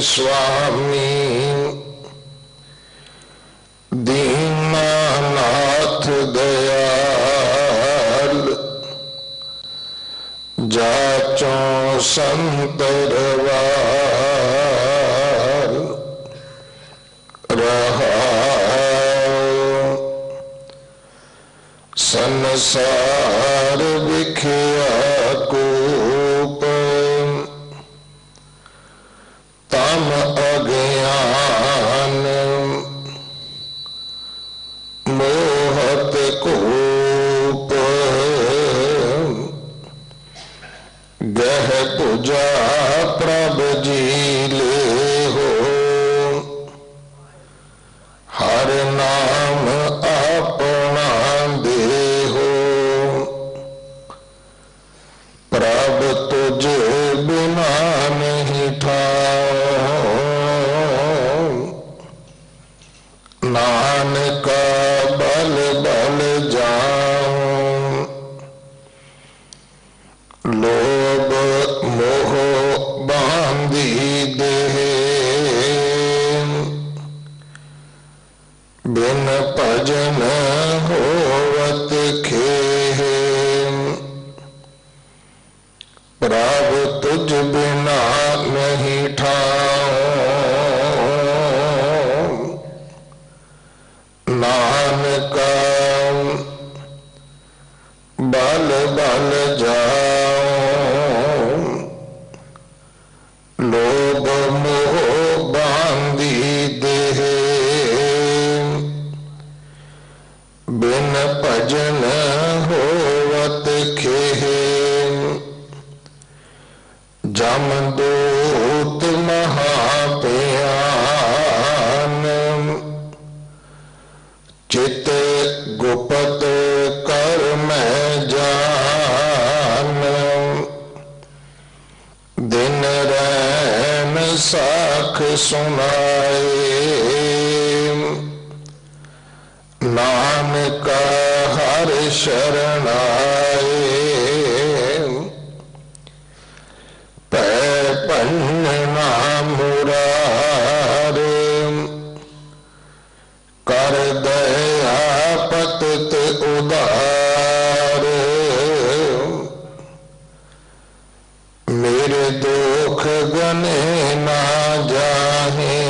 स्वामी दीनानाथ दयाल जाचो संतरवाल रहाओ संसार विखिया कूप तम अज्ञान मोहत कूप गह पूजा प्रभ जी ले हो हर नाम अपना दे हो प्रभ तुझे बिना नहीं ठाओ नानक बल बल जाऊं लोभ मोह बांधी देह बिन भजन होवत खेह प्रभ तुझ बिना नहीं ठाऊं नानक बल बल जाऊं लोभ मोह बांधी देह बिन भजन होवत खेह जमदूत महाप्यान चित गुपत कर मैं जान दिन रैन साख सुनाए नानक हर शरण आए पै पन्ना मुरारे कर दया पतित उदार मेरे दुख गने ना जाहे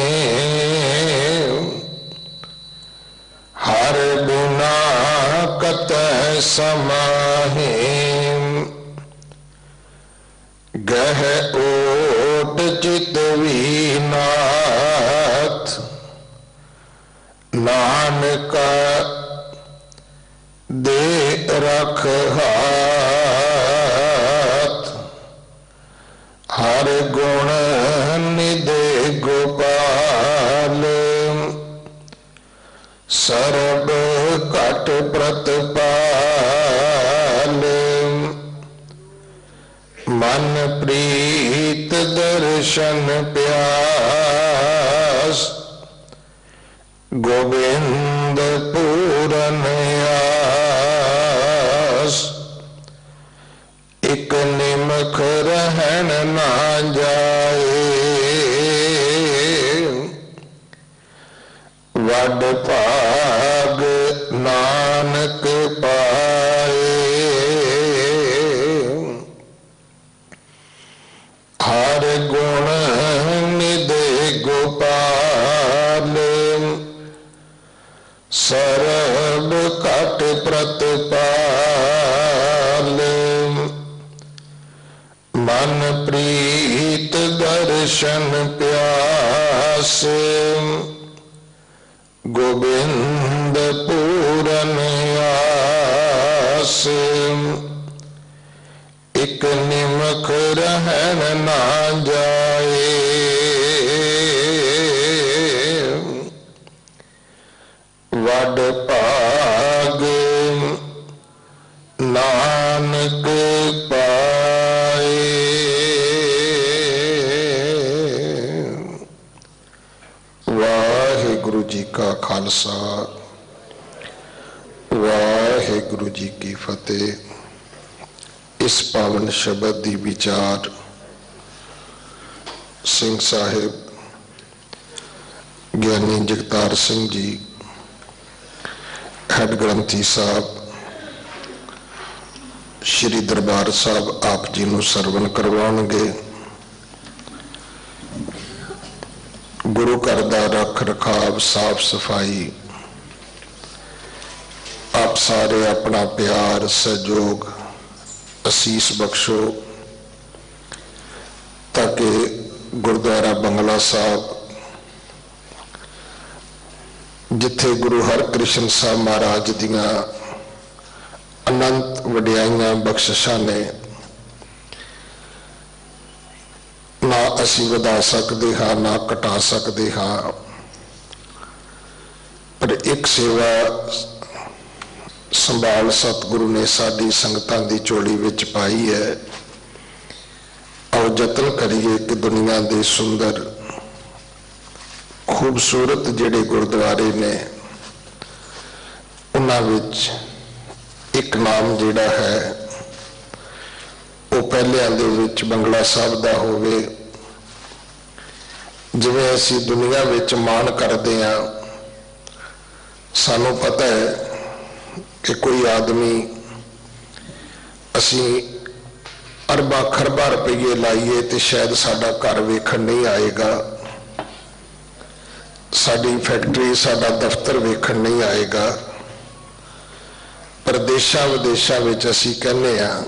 हर बिना कत समाहे गह ओट चितवीनाथ नानक दे रख हाथ हर गुण निधे गोपाल सर्ब कट प्रतपाल मन प्रीत दर्शन प्यास गोविंद पूरन आस एक निमख रहन ना जाए वड भाग नानक पाए हर गुण निधे गोपाल सरब कट प्रतपाल मन प्रीत दर्शन प्यास गोविंद पूरन आस एक निमख रहन ना जाए वड भाग नानक पाए। वाहिगुरु जी का खालसा वाहिगुरु जी की फतेह। इस पावन शब्द दी विचार सिंह साहिब ਗਿਆਨੀ ਜਗਤਾਰ ਸਿੰਘ ਜੀ ਹੈਡ ਗ੍ਰੰਥੀ ਸਾਹਿਬ ਸ਼੍ਰੀ ਦਰਬਾਰ ਸਾਹਿਬ ਆਪ ਜੀ ਨੂੰ ਸਰਵਣ ਕਰਵਾਉਣਗੇ। ਗੁਰੂ ਘਰ ਦਾ ਰੱਖ ਰਖਾਵ, ਸਾਫ ਸਫਾਈ, ਆਪ ਸਾਰੇ ਆਪਣਾ ਪਿਆਰ ਸਹਿਯੋਗ ਅਸੀਸ ਬਖਸ਼ੋ ਤਾਂ ਕਿ ਗੁਰਦੁਆਰਾ ਬੰਗਲਾ ਸਾਹਿਬ ਜਿੱਥੇ ਗੁਰੂ ਹਰਕ੍ਰਿਸ਼ਨ ਸਾਹਿਬ ਮਹਾਰਾਜ ਦੀਆਂ ਅਨੰਤ ਵਡਿਆਈਆਂ ਬਖਸ਼ਿਸ਼ਾਂ ਨੇ, ਨਾ ਅਸੀਂ ਵਧਾ ਸਕਦੇ ਹਾਂ ਨਾ ਘਟਾ ਸਕਦੇ ਹਾਂ, ਪਰ ਇੱਕ ਸੇਵਾ ਸੰਭਾਲ ਸਤਿਗੁਰੂ ਨੇ ਸਾਡੀ ਸੰਗਤਾਂ ਦੀ ਝੋਲੀ ਵਿੱਚ ਪਾਈ ਹੈ। ਆਓ ਯਤਨ ਕਰੀਏ ਕਿ ਦੁਨੀਆ ਦੇ ਸੁੰਦਰ ਖੂਬਸੂਰਤ ਜਿਹੜੇ ਗੁਰਦੁਆਰੇ ਨੇ ਉਹਨਾਂ ਵਿੱਚ ਇੱਕ ਨਾਮ ਜਿਹੜਾ ਹੈ ਉਹ ਪਹਿਲਿਆਂ ਦੇ ਵਿੱਚ ਬੰਗਲਾ ਸਾਹਿਬ ਦਾ ਹੋਵੇ। ਜਿਵੇਂ ਅਸੀਂ ਦੁਨੀਆ ਵਿੱਚ ਮਾਣ ਕਰਦੇ ਹਾਂ, ਸਾਨੂੰ ਪਤਾ ਹੈ ਕਿ ਕੋਈ ਆਦਮੀ ਅਸੀਂ ਅਰਬਾਂ ਖਰਬਾਂ ਰੁਪਈਏ ਲਾਈਏ ਤੇ ਸ਼ਾਇਦ ਸਾਡਾ ਘਰ ਵੇਖਣ ਨਹੀਂ ਆਏਗਾ, ਸਾਡੀ ਫੈਕਟਰੀ ਸਾਡਾ ਦਫ਼ਤਰ ਵੇਖਣ ਨਹੀਂ ਆਏਗਾ, ਪਰ ਦੇਸ਼ਾਂ ਵਿਦੇਸ਼ਾਂ ਵਿੱਚ ਅਸੀਂ ਕਹਿੰਦੇ ਹਾਂ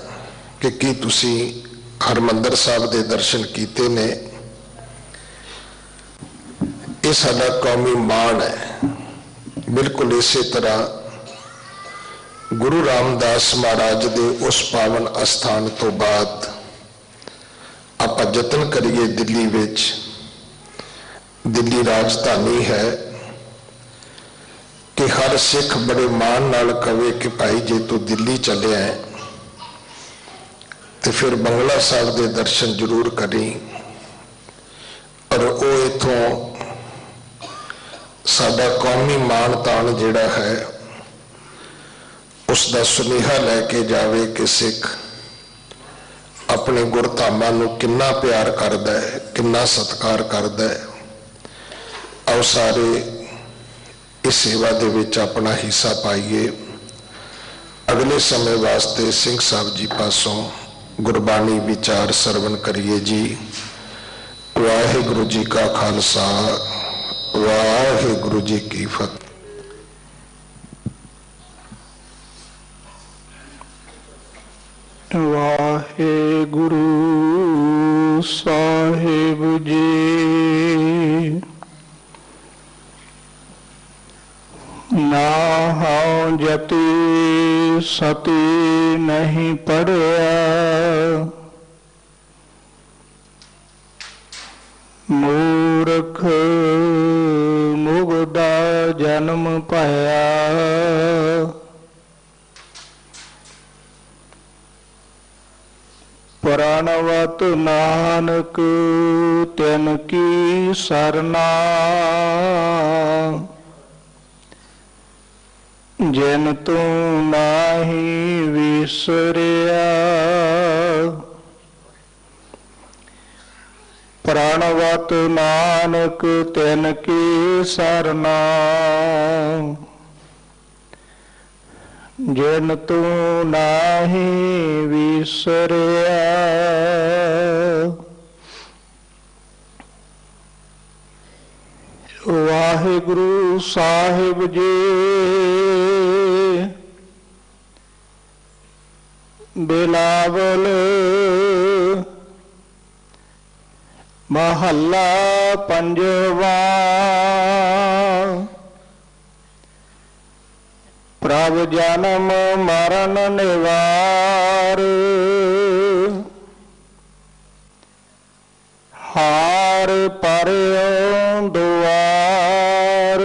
ਕਿ ਕੀ ਤੁਸੀਂ ਹਰਿਮੰਦਰ ਸਾਹਿਬ ਦੇ ਦਰਸ਼ਨ ਕੀਤੇ ਨੇ। ਇਹ ਸਾਡਾ ਕੌਮੀ ਮਾਣ ਹੈ। ਬਿਲਕੁਲ ਇਸੇ ਤਰ੍ਹਾਂ ਗੁਰੂ ਰਾਮਦਾਸ ਮਹਾਰਾਜ ਦੇ ਉਸ ਪਾਵਨ ਅਸਥਾਨ ਤੋਂ ਬਾਅਦ ਆਪਾਂ ਯਤਨ ਕਰੀਏ, ਦਿੱਲੀ ਵਿੱਚ, ਦਿੱਲੀ ਰਾਜਧਾਨੀ ਹੈ, ਕਿ ਹਰ ਸਿੱਖ ਬੜੇ ਮਾਣ ਨਾਲ ਕਵੇ ਕਿ ਭਾਈ ਜੇ ਤੂੰ ਦਿੱਲੀ ਚੱਲਿਆ ਹੈ ਤੇ ਫਿਰ ਬੰਗਲਾ ਸਾਹਿਬ ਦੇ ਦਰਸ਼ਨ ਜ਼ਰੂਰ ਕਰੀ। ਔਰ ਉਹ ਇੱਥੋਂ ਸਾਡਾ ਕੌਮੀ ਮਾਣ ਤਾਣ ਜਿਹੜਾ ਹੈ ਉਸ ਦਾ ਸੁਨੇਹਾ ਲੈ ਕੇ ਜਾਵੇ ਕਿ ਸਿੱਖ ਆਪਣੇ ਗੁਰਧਾਮਾਂ ਨੂੰ ਕਿੰਨਾ ਪਿਆਰ ਕਰਦਾ ਹੈ, ਕਿੰਨਾ ਸਤਿਕਾਰ ਕਰਦਾ ਹੈ। ਆਓ ਸਾਰੇ ਇਸ ਸੇਵਾ ਦੇ ਵਿੱਚ ਆਪਣਾ ਹਿੱਸਾ ਪਾਈਏ। ਅਗਲੇ ਸਮੇਂ ਵਾਸਤੇ ਸਿੰਘ ਸਾਹਿਬ ਜੀ ਪਾਸੋਂ ਗੁਰਬਾਣੀ ਵਿਚਾਰ ਸਰਵਣ ਕਰੀਏ ਜੀ। ਵਾਹਿਗੁਰੂ ਜੀ ਕਾ ਖਾਲਸਾ, ਵਾਹਿਗੁਰੂ ਜੀ ਕੀ ਫਤਿਹ। ਵਾਹਿਗੁਰੂ ਸਾਹਿਬ ਜੀ, ਨਾਹੰ ਜਤੀ ਸਤੀ ਨਹੀਂ ਪੜਿਆ, ਮੂਰਖ ਮੁਗਦਾ ਜਨਮ ਪਾਇਆ, ਪ੍ਰਾਣਵਤ ਨਾਨਕ ਤਿਨ ਕੀ ਸਰਨਾ, ਜਿਨ ਤੂੰ ਨਾਹੀ ਵਿਸਰਿਆ, ਪ੍ਰਾਣਵਤ ਨਾਨਕ ਤਿਨ ਕੀ ਸਰਨਾ, ਜਿਨ ਤੂੰ ਨਾਹੀ ਵਿਸਰਿਆ। ਵਾਹਿਗੁਰੂ ਸਾਹਿਬ ਜੀ, ਬਿਲਾਵਲ ਮਹੱਲਾ ਪੰਜਵਾ। ਪ੍ਰਭ ਜਨਮ ਮਰਨ ਨਿਵਾਰ, ਹਾਰ ਪਰਿਉ ਦੁਆਰ,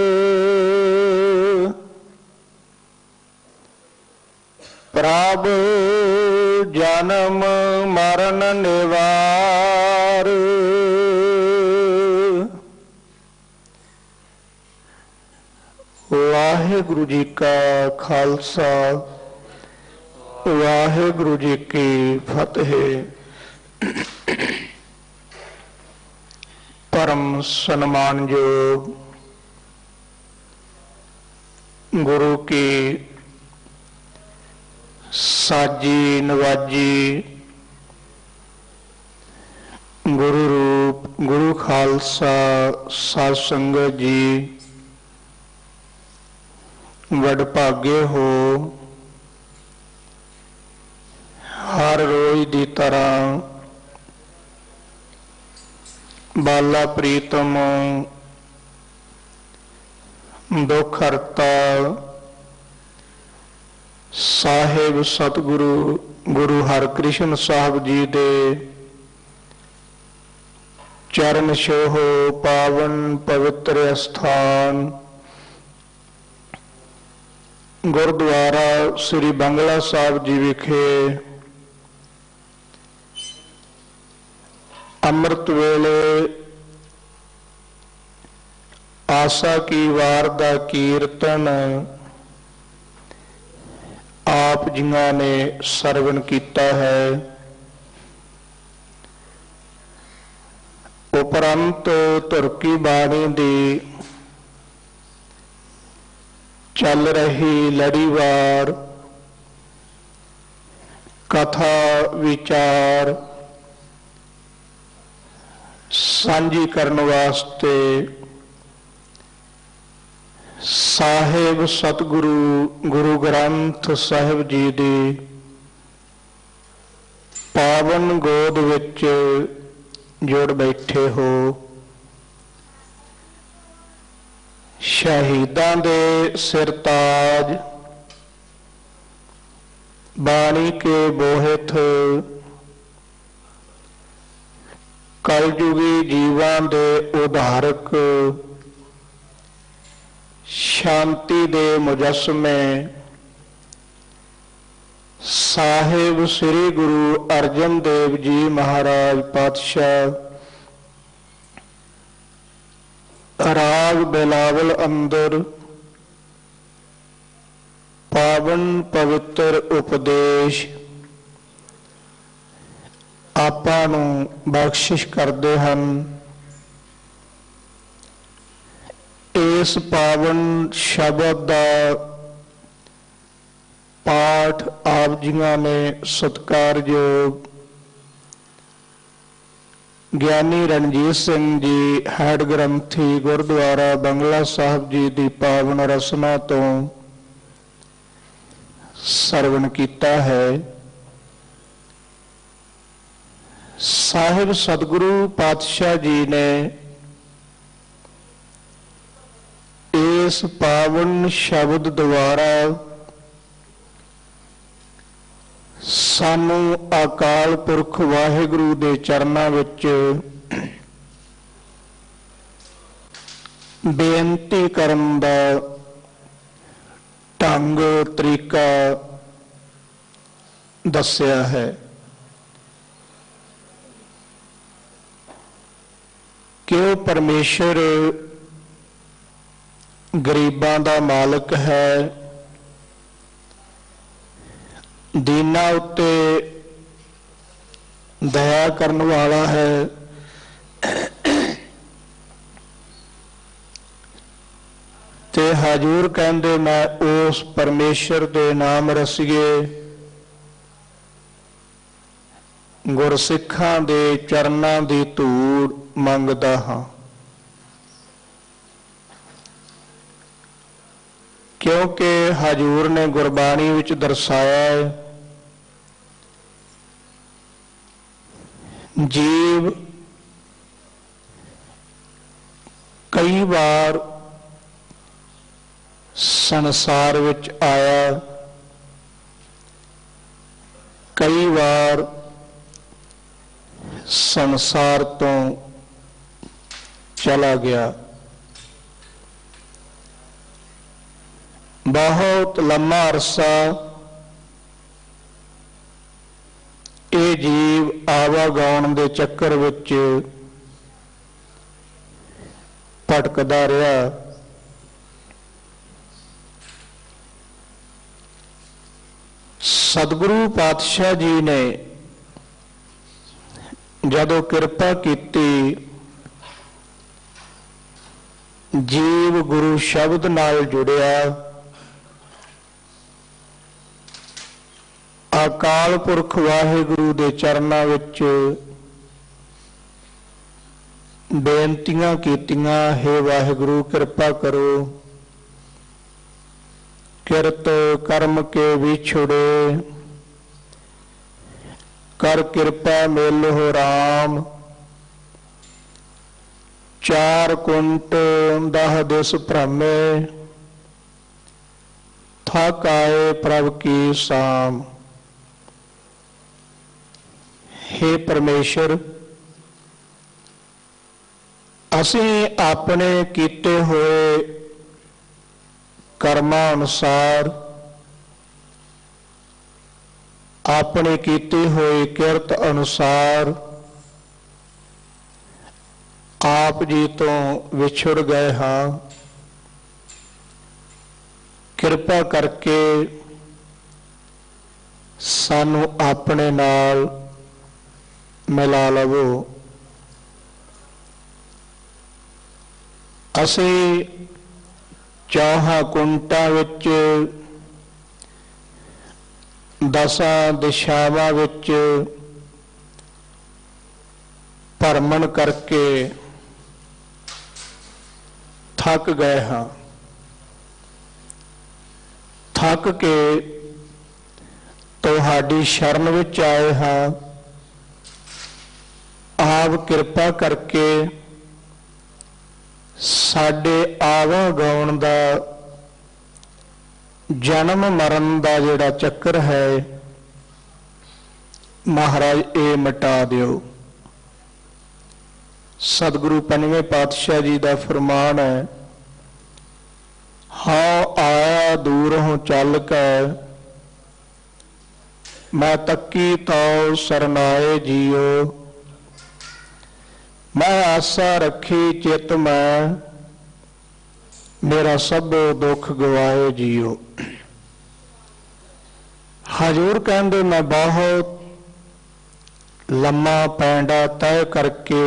ਪ੍ਰਭ ਜਨਮ ਮਰਨ ਨਿਵਾਰ, ਵਾਹਿਗੁਰੂ ਜੀ ਕਾ ਖਾਲਸਾ, ਵਾਹਿਗੁਰੂ ਜੀ ਕੀ ਫਤਿਹ। ਪਰਮ ਸਨਮਾਨਯੋਗ ਗੁਰੂ ਕੀ ਸਾਜੀ ਨਵਾਜੀ, ਗੁਰੂ ਰੂਪ ਗੁਰੂ ਖਾਲਸਾ ਸਾਧ ਸੰਗਤ ਜੀ, ਵਡਭਾਗੇ ਹੋ। ਹਰ ਰੋਜ਼ ਦੀ ਤਰ੍ਹਾਂ ਬਾਲਾ ਪ੍ਰੀਤਮ ਦੁੱਖ ਹਰਤਾ ਸਾਹਿਬ ਸਤਿਗੁਰੂ ਗੁਰੂ ਹਰਿਕ੍ਰਿਸ਼ਨ ਸਾਹਿਬ ਜੀ ਦੇ ਚਰਨ ਛੋਹ ਪਾਵਨ ਪਵਿੱਤਰ ਅਸਥਾਨ ਗੁਰਦੁਆਰਾ ਸ੍ਰੀ ਬੰਗਲਾ ਸਾਹਿਬ ਜੀ ਵਿਖੇ ਅੰਮ੍ਰਿਤ ਵੇਲੇ ਆਸਾ ਕੀ ਵਾਰ ਦਾ ਕੀਰਤਨ ਆਪ ਜੀਆਂ ਨੇ ਸਰਵਣ ਕੀਤਾ ਹੈ। ਉਪਰੰਤ ਧੁਰਕੀ ਬਾਣੀ ਦੀ ਚੱਲ ਰਹੀ ਲੜੀਵਾਰ ਕਥਾ ਵਿਚਾਰ ਸਾਂਝੀ ਕਰਨ ਵਾਸਤੇ ਸਾਹਿਬ ਸਤਿਗੁਰੂ ਗੁਰੂ ਗ੍ਰੰਥ ਸਾਹਿਬ ਜੀ ਦੀ ਪਾਵਨ ਗੋਦ ਵਿੱਚ ਜੁੜ ਬੈਠੇ ਹੋ। ਸ਼ਹੀਦਾਂ ਦੇ ਸਿਰਤਾਜ ਬਾਣੀ ਕੇ ਬੋਹਿਥ ਕਲਯੁਗੀ ਜੀਵਾਂ ਦੇ ਉਧਾਰਕ ਸ਼ਾਂਤੀ ਦੇ ਮੁਜੱਸਮੇ ਸਾਹਿਬ ਸ੍ਰੀ ਗੁਰੂ ਅਰਜਨ ਦੇਵ ਜੀ ਮਹਾਰਾਜ ਪਾਤਸ਼ਾਹ ਰਾਗ ਬਿਲਾਵਲ ਅੰਦਰ ਪਾਵਨ ਪਵਿੱਤਰ ਉਪਦੇਸ਼ ਆਪਾਂ ਨੂੰ ਬਖਸ਼ਿਸ਼ ਕਰਦੇ ਹਨ। ਇਸ ਪਾਵਨ ਸ਼ਬਦ ਦਾ ਪਾਠ ਆਪ ਜੀਆਂ ਨੇ ਸਤਿਕਾਰਯੋਗ ਗਿਆਨੀ ਰਣਜੀਤ ਸਿੰਘ ਜੀ ਹੈਡ ਗ੍ਰੰਥੀ ਗੁਰਦੁਆਰਾ ਬੰਗਲਾ ਸਾਹਿਬ ਜੀ ਦੀ ਪਾਵਨ ਰਸਨਾ ਤੋਂ ਸਰਵਣ ਕੀਤਾ ਹੈ। ਸਾਹਿਬ ਸਤਿਗੁਰੂ ਪਾਤਸ਼ਾਹ ਜੀ ਨੇ ਇਸ ਪਾਵਨ ਸ਼ਬਦ ਦੁਆਰਾ ਸਾਨੂੰ ਅਕਾਲ ਪੁਰਖ ਵਾਹਿਗੁਰੂ ਦੇ ਚਰਨਾਂ ਵਿੱਚ ਬੇਨਤੀ ਕਰਨ ਦਾ ਢੰਗ ਤਰੀਕਾ ਦੱਸਿਆ ਹੈ ਕਿ ਉਹ ਪਰਮੇਸ਼ਰ ਗਰੀਬਾਂ ਦਾ ਮਾਲਕ ਹੈ, ਦੀਨਾਂ ਉੱਤੇ ਦਇਆ ਕਰਨ ਵਾਲਾ ਹੈ, ਤੇ ਹਜ਼ੂਰ ਕਹਿੰਦੇ ਮੈਂ ਉਸ ਪਰਮੇਸ਼ਰ ਦੇ ਨਾਮ ਰਸੀਏ ਗੁਰਸਿੱਖਾਂ ਦੇ ਚਰਨਾਂ ਦੀ ਧੂੜ ਮੰਗਦਾ ਹਾਂ, ਕਿਉਂਕਿ ਹਜ਼ੂਰ ਨੇ ਗੁਰਬਾਣੀ ਵਿੱਚ ਦਰਸਾਇਆ ਹੈ ਜੀਵ ਕਈ ਵਾਰ ਸੰਸਾਰ ਵਿੱਚ ਆਇਆ, ਕਈ ਵਾਰ ਸੰਸਾਰ ਤੋਂ ਚਲਾ ਗਿਆ। ਬਹੁਤ ਲੰਮਾ ਅਰਸਾ ਇਹ ਜੀਵ ਆਵਾਗਾਉਣ ਦੇ ਚੱਕਰ ਵਿੱਚ ਭਟਕਦਾ ਰਿਹਾ। ਸਤਿਗੁਰੂ ਪਾਤਸ਼ਾਹ ਜੀ ਨੇ ਜਦੋਂ ਕਿਰਪਾ ਕੀਤੀ, ਜੀਵ ਗੁਰੂ ਸ਼ਬਦ ਨਾਲ ਜੁੜਿਆ, ਅਕਾਲ ਪੁਰਖ ਵਾਹਿਗੁਰੂ ਦੇ ਚਰਨਾਂ ਵਿੱਚ ਬੇਨਤੀਆਂ ਕੀਤੀਆਂ। ਹੇ ਵਾਹਿਗੁਰੂ ਕਿਰਪਾ ਕਰੋ, ਕਿਰਤ ਕਰਮ ਕੇ ਵਿਛੁੜੇ, ਕਰ ਕਿਰਪਾ ਮਿਲਹੁ ਰਾਮ। ਚਾਰ ਕੁੰਟ 10 ਦਿਸ ਭ੍ਰਮੇ, ਥਕ ਆਏ ਪ੍ਰਭ ਕੀ ਸਾਮ। ਹੇ ਪਰਮੇਸ਼ਰ, ਅਸੀਂ ਆਪਣੇ ਕੀਤੇ ਹੋਏ ਕਰਮਾਂ ਅਨੁਸਾਰ, ਆਪਣੇ ਕੀਤੀ ਹੋਈ ਕਿਰਤ ਅਨੁਸਾਰ ਆਪ ਜੀ ਤੋਂ ਵਿਛੜ ਗਏ ਹਾਂ। ਕਿਰਪਾ ਕਰਕੇ ਸਾਨੂੰ ਆਪਣੇ ਨਾਲ ਮਿਲਾ ਲਵੋ। ਅਸੀਂ ਚੌਹਾਂ ਕੁੰਟਾਂ ਵਿੱਚ, 10 ਦਿਸ਼ਾਵਾਂ ਵਿੱਚ ਭਰਮਣ ਕਰਕੇ ਥੱਕ ਗਏ ਹਾਂ। ਥੱਕ ਕੇ ਤੁਹਾਡੀ ਸ਼ਰਨ ਵਿੱਚ ਆਏ ਹਾਂ। ਆਪ ਕਿਰਪਾ ਕਰਕੇ ਸਾਡੇ ਆਵਾਗਾਉਣ ਦਾ, ਜਨਮ ਮਰਨ ਦਾ ਜਿਹੜਾ ਚੱਕਰ ਹੈ, ਮਹਾਰਾਜ ਇਹ ਮਿਟਾ ਦਿਓ। ਸਤਿਗੁਰੂ ਪੰਜਵੇਂ ਪਾਤਸ਼ਾਹ ਜੀ ਦਾ ਫਰਮਾਨ ਹੈ, ਹਉ ਆਇਆ ਦੂਰੋਂ ਚੱਲ ਕੇ, ਮੈਂ ਤੱਕੀ ਤਉ ਸਰਨਾਏ ਜੀਓ। ਮੈਂ ਆਸਾ ਰੱਖੀ ਚਿਤ ਮੈਂ, ਮੇਰਾ ਸਭ ਦੁੱਖ ਗਵਾਏ ਜੀਓ। ਹਜ਼ੂਰ ਕਹਿੰਦੇ, ਮੈਂ ਬਹੁਤ ਲੰਮਾ ਪੈਂਡਾ ਤੈਅ ਕਰਕੇ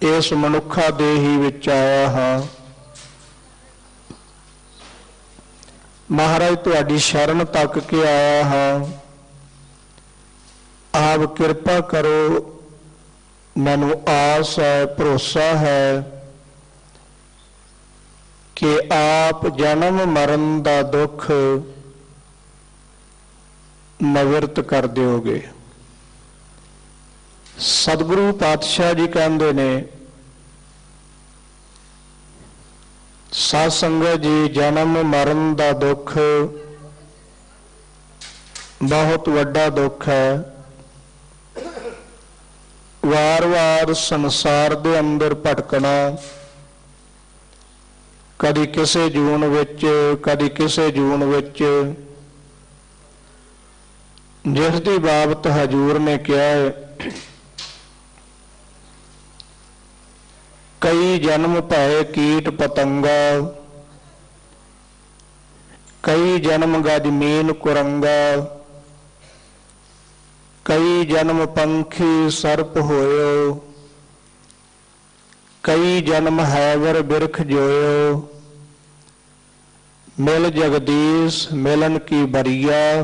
ਇਸ ਮਨੁੱਖਾ ਦੇਹੀ ਵਿੱਚ ਆਇਆ ਹਾਂ। ਮਹਾਰਾਜ ਤੁਹਾਡੀ ਸ਼ਰਨ ਤੱਕ ਕੇ ਆਇਆ ਹਾਂ। ਆਪ ਕਿਰਪਾ ਕਰੋ, ਮੈਨੂੰ ਆਸ ਹੈ, ਭਰੋਸਾ ਹੈ ਕਿ ਆਪ ਜਨਮ ਮਰਨ ਦਾ ਦੁੱਖ ਨਿਵਰਤ ਕਰ ਦਿਓਗੇ। ਸਤਿਗੁਰੂ ਪਾਤਸ਼ਾਹ ਜੀ ਕਹਿੰਦੇ ਨੇ, ਸਾਧ ਸੰਗਤ ਜੀ, ਜਨਮ ਮਰਨ ਦਾ ਦੁੱਖ ਬਹੁਤ ਵੱਡਾ ਦੁੱਖ ਹੈ। ਵਾਰ-ਵਾਰ ਸੰਸਾਰ ਦੇ ਅੰਦਰ ਭਟਕਣਾ, ਕਦੀ ਕਿਸੇ ਜੂਨ ਵਿੱਚ, ਕਦੀ ਕਿਸੇ ਜੂਨ ਵਿੱਚ, ਜਿਸ ਦੀ ਬਾਬਤ ਹਜ਼ੂਰ ਨੇ ਕਿਹਾ ਹੈ, ਕਈ ਜਨਮ ਭਏ ਕੀਟ ਪਤੰਗਾ, ਕਈ ਜਨਮ ਗਜ ਮੀਨ ਕੁਰੰਗਾ, ਕਈ ਜਨਮ ਪੰਖੀ ਸਰਪ ਹੋਇਓ, ਕਈ ਜਨਮ ਹੈਵਰ ਬਿਰਖ ਜੋਇਓ। ਮਿਲ ਜਗਦੀਸ਼ ਮਿਲਨ ਕੀ ਬਰੀਆ,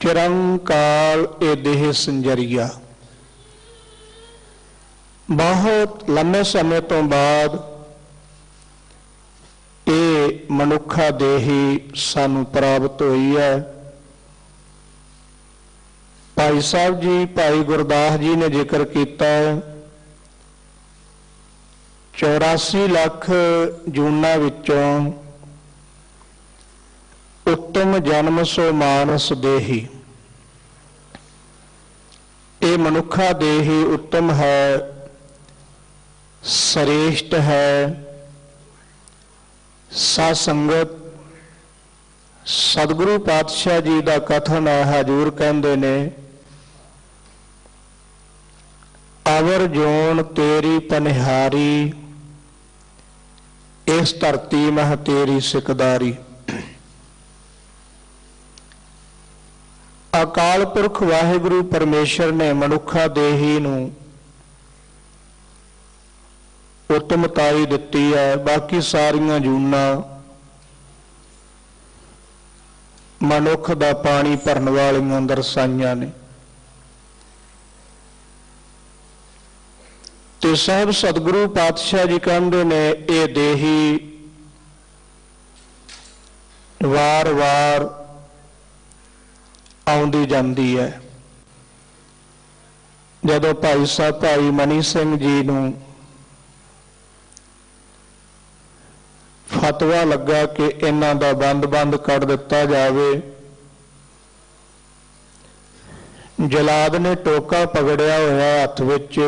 ਚਿਰੰਕਾਲ ਇਹ ਦੇਹ ਸੰਜਰੀਆ। ਬਹੁਤ ਲੰਮੇ ਸਮੇਂ ਤੋਂ ਬਾਅਦ ਇਹ ਮਨੁੱਖਾ ਦੇਹੀ ਸਾਨੂੰ ਪ੍ਰਾਪਤ ਹੋਈ ਹੈ। ਭਾਈ ਸਾਹਿਬ ਜੀ, ਭਾਈ ਗੁਰਦਾਸ ਜੀ ਨੇ ਜ਼ਿਕਰ ਕੀਤਾ ਹੈ, 84 ਲੱਖ ਜੂਨਾਂ ਵਿੱਚੋਂ ਉੱਤਮ ਜਨਮ ਸੋ ਮਾਨਸ ਦੇਹੀ। ਇਹ ਮਨੁੱਖਾ ਦੇਹੀ ਉੱਤਮ ਹੈ, ਸ੍ਰੇਸ਼ਟ ਹੈ। ਸਾਧ ਸੰਗਤ, ਸਤਿਗੁਰੂ ਪਾਤਸ਼ਾਹ ਜੀ ਦਾ ਕਥਨ ਹੈ, ਹਜ਼ੂਰ ਕਹਿੰਦੇ ਨੇ, ਅਵਰ ਜੋਨ ਤੇਰੀ ਪਨਿਹਾਰੀ, ਇਸ ਧਰਤੀ ਮਹ ਤੇਰੀ ਸਿਕਦਾਰੀ। ਅਕਾਲ ਪੁਰਖ ਵਾਹਿਗੁਰੂ ਪਰਮੇਸ਼ਰ ਨੇ ਮਨੁੱਖਾ ਦੇਹੀ ਨੂੰ ਉੱਤਮਤਾਈ ਦਿੱਤੀ ਹੈ। ਬਾਕੀ ਸਾਰੀਆਂ ਜੂਨਾਂ ਮਨੁੱਖ ਦਾ ਪਾਣੀ ਭਰਨ ਵਾਲੀਆਂ ਦਰਸਾਈਆਂ ਨੇ। ਤੇ ਸਾਹਿਬ ਸਤਿਗੁਰੂ ਪਾਤਸ਼ਾਹ ਜੀ ਕਹਿੰਦੇ ਨੇ ਇਹ ਦੇਹੀ ਵਾਰ-ਵਾਰ ਆਉਂਦੀ ਜਾਂਦੀ ਹੈ। ਜਦੋਂ ਭਾਈ ਸਾਹਿਬ ਭਾਈ ਮਨੀ ਸਿੰਘ ਜੀ ਨੂੰ ਫਤਵਾ ਲੱਗਾ ਕਿ ਇਹਨਾਂ ਦਾ ਬੰਦ ਕਰ ਦਿੱਤਾ ਜਾਵੇ, ਜਲਾਦ ਨੇ ਟੋਕਾ ਪਕੜਿਆ ਹੋਇਆ ਹੱਥ ਵਿੱਚ,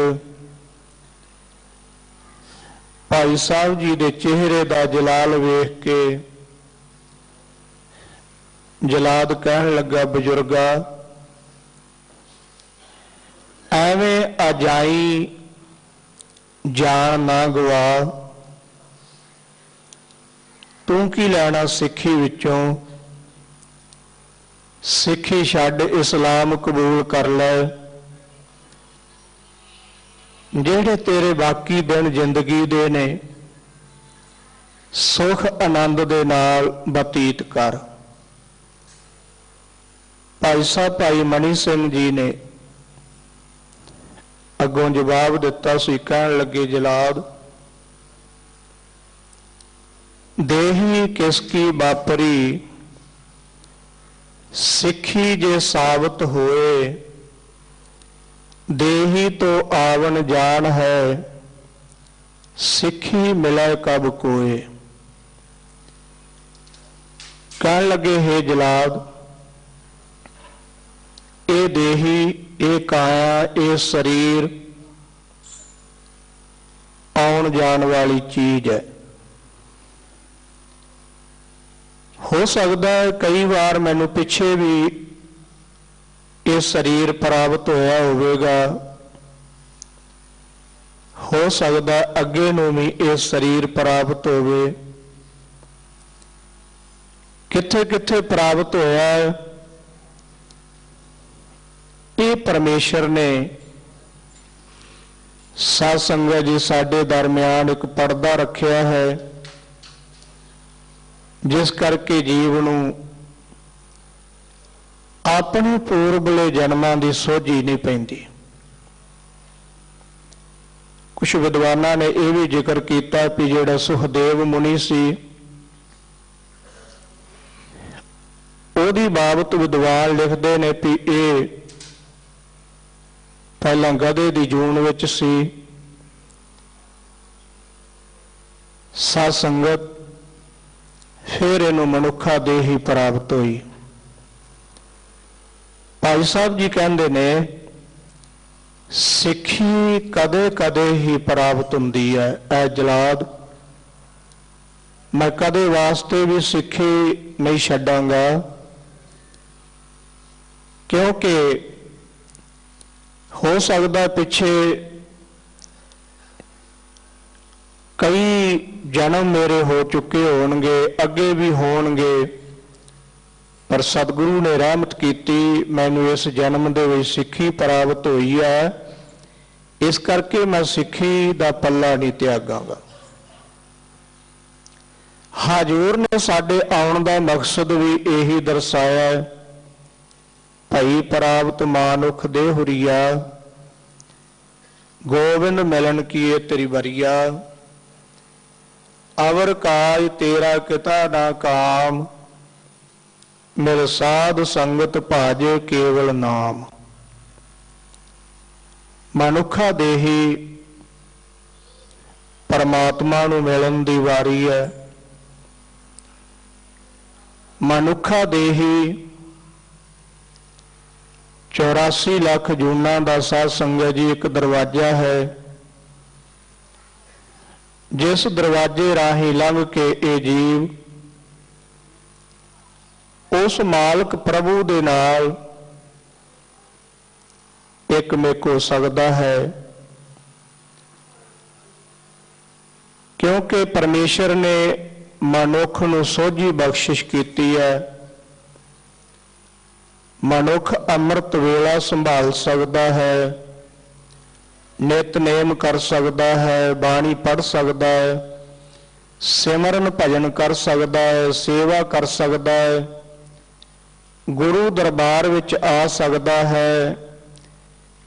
ਭਾਈ ਸਾਹਿਬ ਜੀ ਦੇ ਚਿਹਰੇ ਦਾ ਜਲਾਲ ਵੇਖ ਕੇ ਜਲਾਦ ਕਹਿਣ ਲੱਗਾ, ਬਜ਼ੁਰਗਾ ਐਵੇਂ ਅਜਾਈ ਜਾਨ ਨਾ ਗਵਾ, ਤੂੰ ਕੀ ਲੈਣਾ ਸਿੱਖੀ ਵਿੱਚੋਂ, ਸਿੱਖੀ ਛੱਡ ਇਸਲਾਮ ਕਬੂਲ ਕਰ ਲੈ। ਜਿਹੜੇ ਤੇਰੇ ਬਾਕੀ ਦਿਨ ਜ਼ਿੰਦਗੀ ਦੇ ਨੇ ਸੁਖ ਆਨੰਦ ਦੇ ਨਾਲ ਬਤੀਤ ਕਰ। ਭਾਈ ਸਾਹਿਬ ਭਾਈ ਮਨੀ ਸਿੰਘ ਜੀ ਨੇ ਅੱਗੋਂ ਜਵਾਬ ਦਿੱਤਾ ਸੀ, ਕਹਿਣ ਲੱਗੇ, ਜਲਾਦ ਦੇਹੀ ਕਿਸ ਕੀ ਬਾਪਰੀ, ਸਿੱਖੀ ਜੇ ਸਾਬਤ ਹੋਏ, ਦੇਹੀ ਤੋਂ ਆਵਨ ਜਾਣ ਹੈ, ਸਿੱਖੀ ਮਿਲੇ ਕਬ ਕੋਏ। ਕਹਿਣ ਲੱਗੇ, ਹੈ ਜਲਾਦ ਇਹ ਦੇਹੀ, ਇਹ ਕਾਇਆ, ਇਹ ਸਰੀਰ ਆਉਣ ਜਾਣ ਵਾਲੀ ਚੀਜ਼ ਹੈ। ਹੋ ਸਕਦਾ ਹੈ ਕਈ ਵਾਰ ਮੈਨੂੰ ਪਿੱਛੇ ਵੀ ਇਹ ਸਰੀਰ ਪ੍ਰਾਪਤ ਹੋਇਆ ਹੋਵੇਗਾ, ਹੋ ਸਕਦਾ ਅੱਗੇ ਨੂੰ ਵੀ ਇਹ ਸਰੀਰ ਪ੍ਰਾਪਤ ਹੋਵੇ। ਕਿੱਥੇ ਕਿੱਥੇ ਪ੍ਰਾਪਤ ਹੋਇਆ ਹੈ, ਇਹ ਪਰਮੇਸ਼ਰ ਨੇ ਸਾਧ ਸੰਗਤ ਜੀ ਸਾਡੇ ਦਰਮਿਆਨ ਇੱਕ ਪਰਦਾ ਰੱਖਿਆ ਹੈ, ਜਿਸ ਕਰਕੇ ਜੀਵ ਨੂੰ ਆਪਣੇ ਪੂਰਬਲੇ ਜਨਮਾਂ ਦੀ ਸੋਝੀ ਨਹੀਂ ਪੈਂਦੀ। ਕੁਝ ਵਿਦਵਾਨਾਂ ਨੇ ਇਹ ਵੀ ਜ਼ਿਕਰ ਕੀਤਾ ਕਿ ਜਿਹੜਾ ਸੁਖਦੇਵ ਮੁਨੀ ਸੀ, ਉਹਦੀ ਬਾਬਤ ਵਿਦਵਾਨ ਲਿਖਦੇ ਨੇ ਕਿ ਇਹ ਪਹਿਲਾਂ ਗਧੇ ਦੀ ਜੂਨ ਵਿੱਚ ਸੀ, ਸਾਧ ਸੰਗਤ ਫਿਰ ਇਹਨੂੰ ਮਨੁੱਖਾ ਦੇਹੀ ਪ੍ਰਾਪਤ ਹੋਈ। ਭਾਈ ਸਾਹਿਬ ਜੀ ਕਹਿੰਦੇ ਨੇ ਸਿੱਖੀ ਕਦੇ ਕਦੇ ਹੀ ਪ੍ਰਾਪਤ ਹੁੰਦੀ ਹੈ। ਐ ਜਲਾਦ ਮੈਂ ਕਦੇ ਵਾਸਤੇ ਵੀ ਸਿੱਖੀ ਨਹੀਂ ਛੱਡਾਂਗਾ, ਕਿਉਂਕਿ ਹੋ ਸਕਦਾ ਪਿੱਛੇ ਕਈ ਜਨਮ ਮੇਰੇ ਹੋ ਚੁੱਕੇ ਹੋਣਗੇ, ਅੱਗੇ ਵੀ ਹੋਣਗੇ, ਪਰ ਸਤਿਗੁਰੂ ਨੇ ਰਹਿਮਤ ਕੀਤੀ, ਮੈਨੂੰ ਇਸ ਜਨਮ ਦੇ ਵਿੱਚ ਸਿੱਖੀ ਪ੍ਰਾਪਤ ਹੋਈ ਹੈ, ਇਸ ਕਰਕੇ ਮੈਂ ਸਿੱਖੀ ਦਾ ਪੱਲਾ ਨਹੀਂ ਤਿਆਗਾਂਗਾ। ਹਜ਼ੂਰ ਨੇ ਸਾਡੇ ਆਉਣ ਦਾ ਮਕਸਦ ਵੀ ਇਹੀ ਦਰਸਾਇਆ ਹੈ, ਭਈ ਪ੍ਰਾਪਤ ਮਾਨੁਖ ਦੇ ਹੁਰੀਆ, ਗੋਬਿੰਦ ਮਿਲਨ ਕੀਏ ਤੇਰੀ ਵਰੀਆ, ਅਵਰ ਕਾਜ ਤੇਰਾ ਕਿਤਾ ਨਾ ਕਾਮ, ਮਿਲ ਸਾਧ ਸੰਗਤ ਭਜ ਕੇਵਲ ਨਾਮ। ਮਨੁੱਖਾ ਦੇਹੀ ਪਰਮਾਤਮਾ ਨੂੰ ਮਿਲਣ ਦੀ ਵਾਰੀ ਹੈ। ਮਨੁੱਖਾ ਦੇਹੀ 84 ਲੱਖ ਜੂਨਾਂ ਦਾ ਸਾਧ ਸੰਗਤ ਜੀ ਇੱਕ ਦਰਵਾਜ਼ਾ ਹੈ, ਜਿਸ ਦਰਵਾਜ਼ੇ ਰਾਹੀਂ ਲੰਘ ਕੇ ਇਹ ਜੀਵ ਉਸ ਮਾਲਕ ਪ੍ਰਭੂ ਦੇ ਨਾਲ ਇੱਕਮਿਕ ਹੋ ਸਕਦਾ ਹੈ, ਕਿਉਂਕਿ ਪਰਮੇਸ਼ਰ ਨੇ ਮਨੁੱਖ ਨੂੰ ਸੋਝੀ ਬਖਸ਼ਿਸ਼ ਕੀਤੀ ਹੈ। ਮਨੁੱਖ ਅੰਮ੍ਰਿਤ ਵੇਲਾ ਸੰਭਾਲ ਸਕਦਾ ਹੈ, ਨਿਤਨੇਮ ਕਰ ਸਕਦਾ ਹੈ, ਬਾਣੀ ਪੜ੍ਹ ਸਕਦਾ ਹੈ, ਸਿਮਰਨ ਭਜਨ ਕਰ ਸਕਦਾ ਹੈ, ਸੇਵਾ ਕਰ ਸਕਦਾ ਹੈ, ਗੁਰੂ ਦਰਬਾਰ ਵਿੱਚ ਆ ਸਕਦਾ ਹੈ,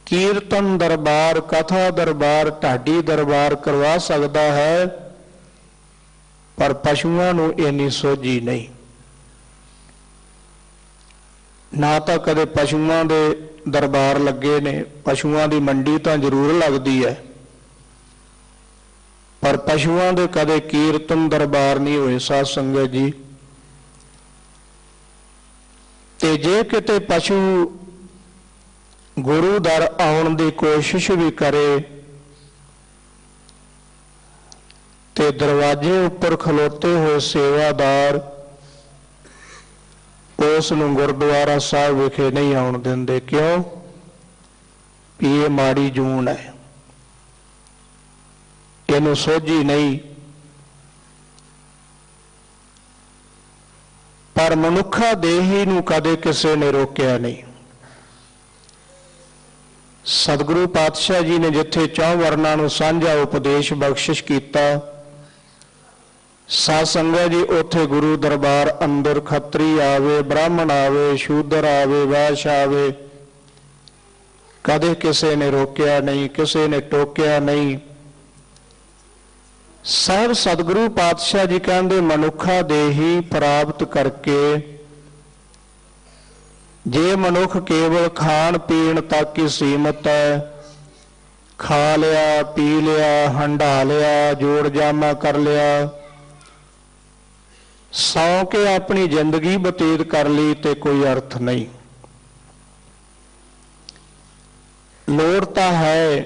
ਕੀਰਤਨ ਦਰਬਾਰ, ਕਥਾ ਦਰਬਾਰ, ਢਾਡੀ ਦਰਬਾਰ ਕਰਵਾ ਸਕਦਾ ਹੈ, ਪਰ ਪਸ਼ੂਆਂ ਨੂੰ ਇੰਨੀ ਸੋਝੀ ਨਹੀਂ। ਨਾ ਤਾਂ ਕਦੇ ਪਸ਼ੂਆਂ ਦੇ ਦਰਬਾਰ ਲੱਗੇ ਨੇ, ਪਸ਼ੂਆਂ ਦੀ ਮੰਡੀ ਤਾਂ ਜ਼ਰੂਰ ਲੱਗਦੀ ਹੈ, ਪਰ ਪਸ਼ੂਆਂ ਦੇ ਕਦੇ ਕੀਰਤਨ ਦਰਬਾਰ ਨਹੀਂ ਹੋਏ ਸਾਧ ਸੰਗਤ ਜੀ। ਤੇ ਜੇ ਕਿਤੇ ਪਸ਼ੂ ਗੁਰੂ ਦਰ ਆਉਣ ਦੀ ਕੋਸ਼ਿਸ਼ ਵੀ ਕਰੇ ਤੇ ਦਰਵਾਜ਼ੇ ਉੱਪਰ ਖਲੋਤੇ ਹੋਏ ਸੇਵਾਦਾਰ ਉਸ ਨੂੰ ਗੁਰਦੁਆਰਾ ਸਾਹਿਬ ਵਿਖੇ ਨਹੀਂ ਆਉਣ ਦਿੰਦੇ। ਕਿਉਂ? ਵੀ ਇਹ ਮਾੜੀ ਜੂਨ ਹੈ, ਇਹਨੂੰ ਸੋਝੀ ਨਹੀਂ। ਪਰ ਮਨੁੱਖਾ ਦੇਹੀ ਨੂੰ ਕਦੇ ਕਿਸੇ ਨੇ ਰੋਕਿਆ ਨਹੀਂ। ਸਤਿਗੁਰੂ ਪਾਤਸ਼ਾਹ ਜੀ ਨੇ ਜਿੱਥੇ ਚੌਂ ਵਰਨਾਂ ਨੂੰ ਸਾਂਝਾ ਉਪਦੇਸ਼ ਬਖਸ਼ਿਸ਼ ਕੀਤਾ, ਸਾਧ ਸੰਗਤ ਜੀ ਉੱਥੇ ਗੁਰੂ ਦਰਬਾਰ ਅੰਦਰ ਖੱਤਰੀ ਆਵੇ, ਬ੍ਰਾਹਮਣ ਆਵੇ, ਸ਼ੂਦਰ ਆਵੇ, ਵੈਸ਼ ਆਵੇ, ਕਦੇ ਕਿਸੇ ਨੇ ਰੋਕਿਆ ਨਹੀਂ, ਕਿਸੇ ਨੇ ਟੋਕਿਆ ਨਹੀਂ। ਸਾਹਿਬ ਸਤਿਗੁਰੂ ਪਾਤਸ਼ਾਹ ਜੀ ਕਹਿੰਦੇ ਮਨੁੱਖਾ ਦੇਹੀ ਪ੍ਰਾਪਤ ਕਰਕੇ ਜੇ ਮਨੁੱਖ ਕੇਵਲ ਖਾਣ ਪੀਣ ਤੱਕ ਹੀ ਸੀਮਤ ਹੈ, ਖਾ ਲਿਆ, ਪੀ ਲਿਆ, ਹੰਢਾ ਲਿਆ, ਜੋੜ ਜਾਮਾ ਕਰ ਲਿਆ, ਸੌਂ ਕੇ ਆਪਣੀ ਜ਼ਿੰਦਗੀ ਬਤੀਤ ਕਰ ਲਈ ਤੇ ਕੋਈ ਅਰਥ ਨਹੀਂ। ਲੋੜ ਤਾਂ ਹੈ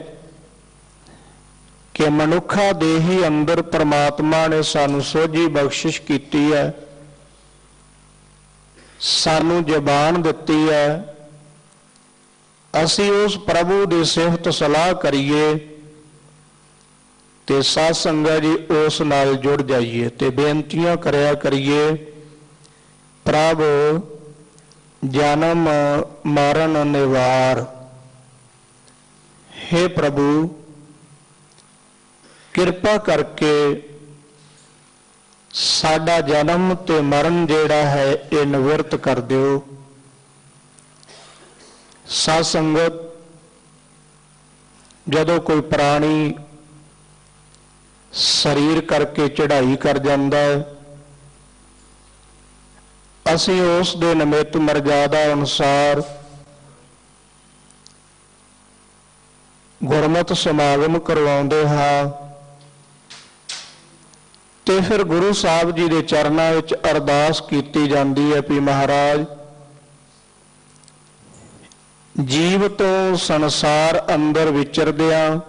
ਕਿ ਮਨੁੱਖਾ ਦੇਹੀ ਅੰਦਰ ਪ੍ਰਮਾਤਮਾ ਨੇ ਸਾਨੂੰ ਸੋਝੀ ਬਖਸ਼ਿਸ਼ ਕੀਤੀ ਹੈ, ਸਾਨੂੰ ਜ਼ਬਾਨ ਦਿੱਤੀ ਹੈ, ਅਸੀਂ ਉਸ ਪ੍ਰਭੂ ਦੀ ਸਿਫਤ ਸਲਾਹ ਕਰੀਏ ਤੇ ਸਾਧ ਸੰਗਤ ਜੀ ਉਸ ਨਾਲ ਜੁੜ ਜਾਈਏ ਤੇ ਬੇਨਤੀਆਂ ਕਰਿਆ ਕਰੀਏ। ਪ੍ਰਭ ਜਨਮ ਮਰਨ ਨਿਵਾਰ, ਹੇ ਪ੍ਰਭੂ ਕਿਰਪਾ ਕਰਕੇ ਸਾਡਾ ਜਨਮ ਤੇ ਮਰਨ ਜਿਹੜਾ ਹੈ ਇਹ ਨਿਵਰਤ ਕਰ ਦਿਓ। ਸਾਧ ਸੰਗਤ, ਜਦੋਂ ਕੋਈ ਪ੍ਰਾਣੀ ਸਰੀਰ ਕਰਕੇ ਚੜ੍ਹਾਈ ਕਰ ਜਾਂਦਾ ਹੈ, ਅਸੀਂ ਉਸ ਦੇ ਨਿਮਿਤ ਮਰਜ਼ਾਦਾ ਅਨੁਸਾਰ ਗੁਰਮਤਿ ਸਮਾਗਮ ਕਰਵਾਉਂਦੇ ਹਾਂ ਤੇ ਫਿਰ ਗੁਰੂ ਸਾਹਿਬ ਜੀ ਦੇ ਚਰਨਾਂ ਵਿੱਚ ਅਰਦਾਸ ਕੀਤੀ ਜਾਂਦੀ ਹੈ ਵੀ ਮਹਾਰਾਜ, ਜੀਵ ਤੋਂ ਸੰਸਾਰ ਅੰਦਰ ਵਿਚਰਦਿਆਂ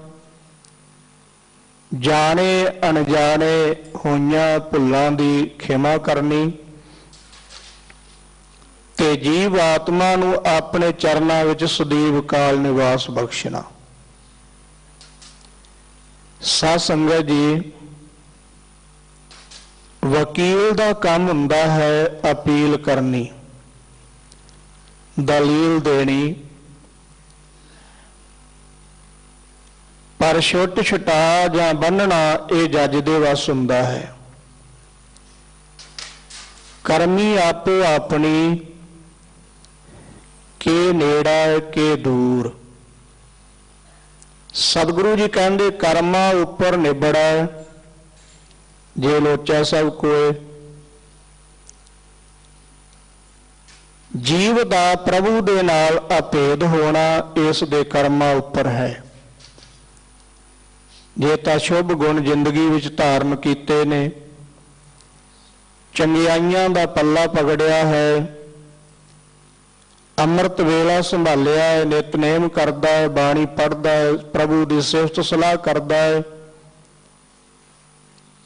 ਜਾਣੇ ਅਣਜਾਣੇ ਹੋਈਆਂ ਭੁੱਲਾਂ ਦੀ ਖਿਮਾ ਕਰਨੀ ਤੇ ਜੀਵ ਆਤਮਾ ਨੂੰ ਆਪਣੇ ਚਰਨਾਂ ਵਿੱਚ ਸਦੀਵ ਕਾਲ ਨਿਵਾਸ ਬਖਸ਼ਣਾ। ਸਾਧ ਸੰਗਤ ਜੀ, ਵਕੀਲ ਦਾ ਕੰਮ ਹੁੰਦਾ ਹੈ ਅਪੀਲ ਕਰਨੀ, ਦਲੀਲ ਦੇਣੀ, ਪਰ ਛੁੱਟ ਛੁਟਾ ਜਾਂ ਬੰਨਣਾ ਇਹ ਜੱਜ ਦੇ ਵੱਸ ਹੁੰਦਾ ਹੈ। ਕਰਮੀ ਆਪੋ ਆਪਣੀ, ਕੇ ਨੇੜਾ ਕੇ ਦੂਰ। ਸਤਿਗੁਰੂ ਜੀ ਕਹਿੰਦੇ ਕਰਮਾਂ ਉੱਪਰ ਨਿਬੜਾ ਜੇ ਲੋਚਾ ਸਭ ਕੋਏ। ਜੀਵ ਦਾ ਪ੍ਰਭੂ ਦੇ ਨਾਲ ਅਭੇਦ ਹੋਣਾ ਇਸ ਦੇ ਕਰਮਾਂ ਉੱਪਰ ਹੈ। ਜੇ ਤਾਂ ਸ਼ੁਭ ਗੁਣ ਜ਼ਿੰਦਗੀ ਵਿੱਚ ਧਾਰਨ ਕੀਤੇ ਨੇ, ਚੰਗਿਆਈਆਂ ਦਾ ਪੱਲਾ ਪਕੜਿਆ ਹੈ, ਅੰਮ੍ਰਿਤ ਵੇਲਾ ਸੰਭਾਲਿਆ ਹੈ, ਨਿਤਨੇਮ ਕਰਦਾ ਹੈ, ਬਾਣੀ ਪੜ੍ਹਦਾ ਹੈ, ਪ੍ਰਭੂ ਦੀ ਸਿਫਤ ਸਲਾਹ ਕਰਦਾ ਹੈ,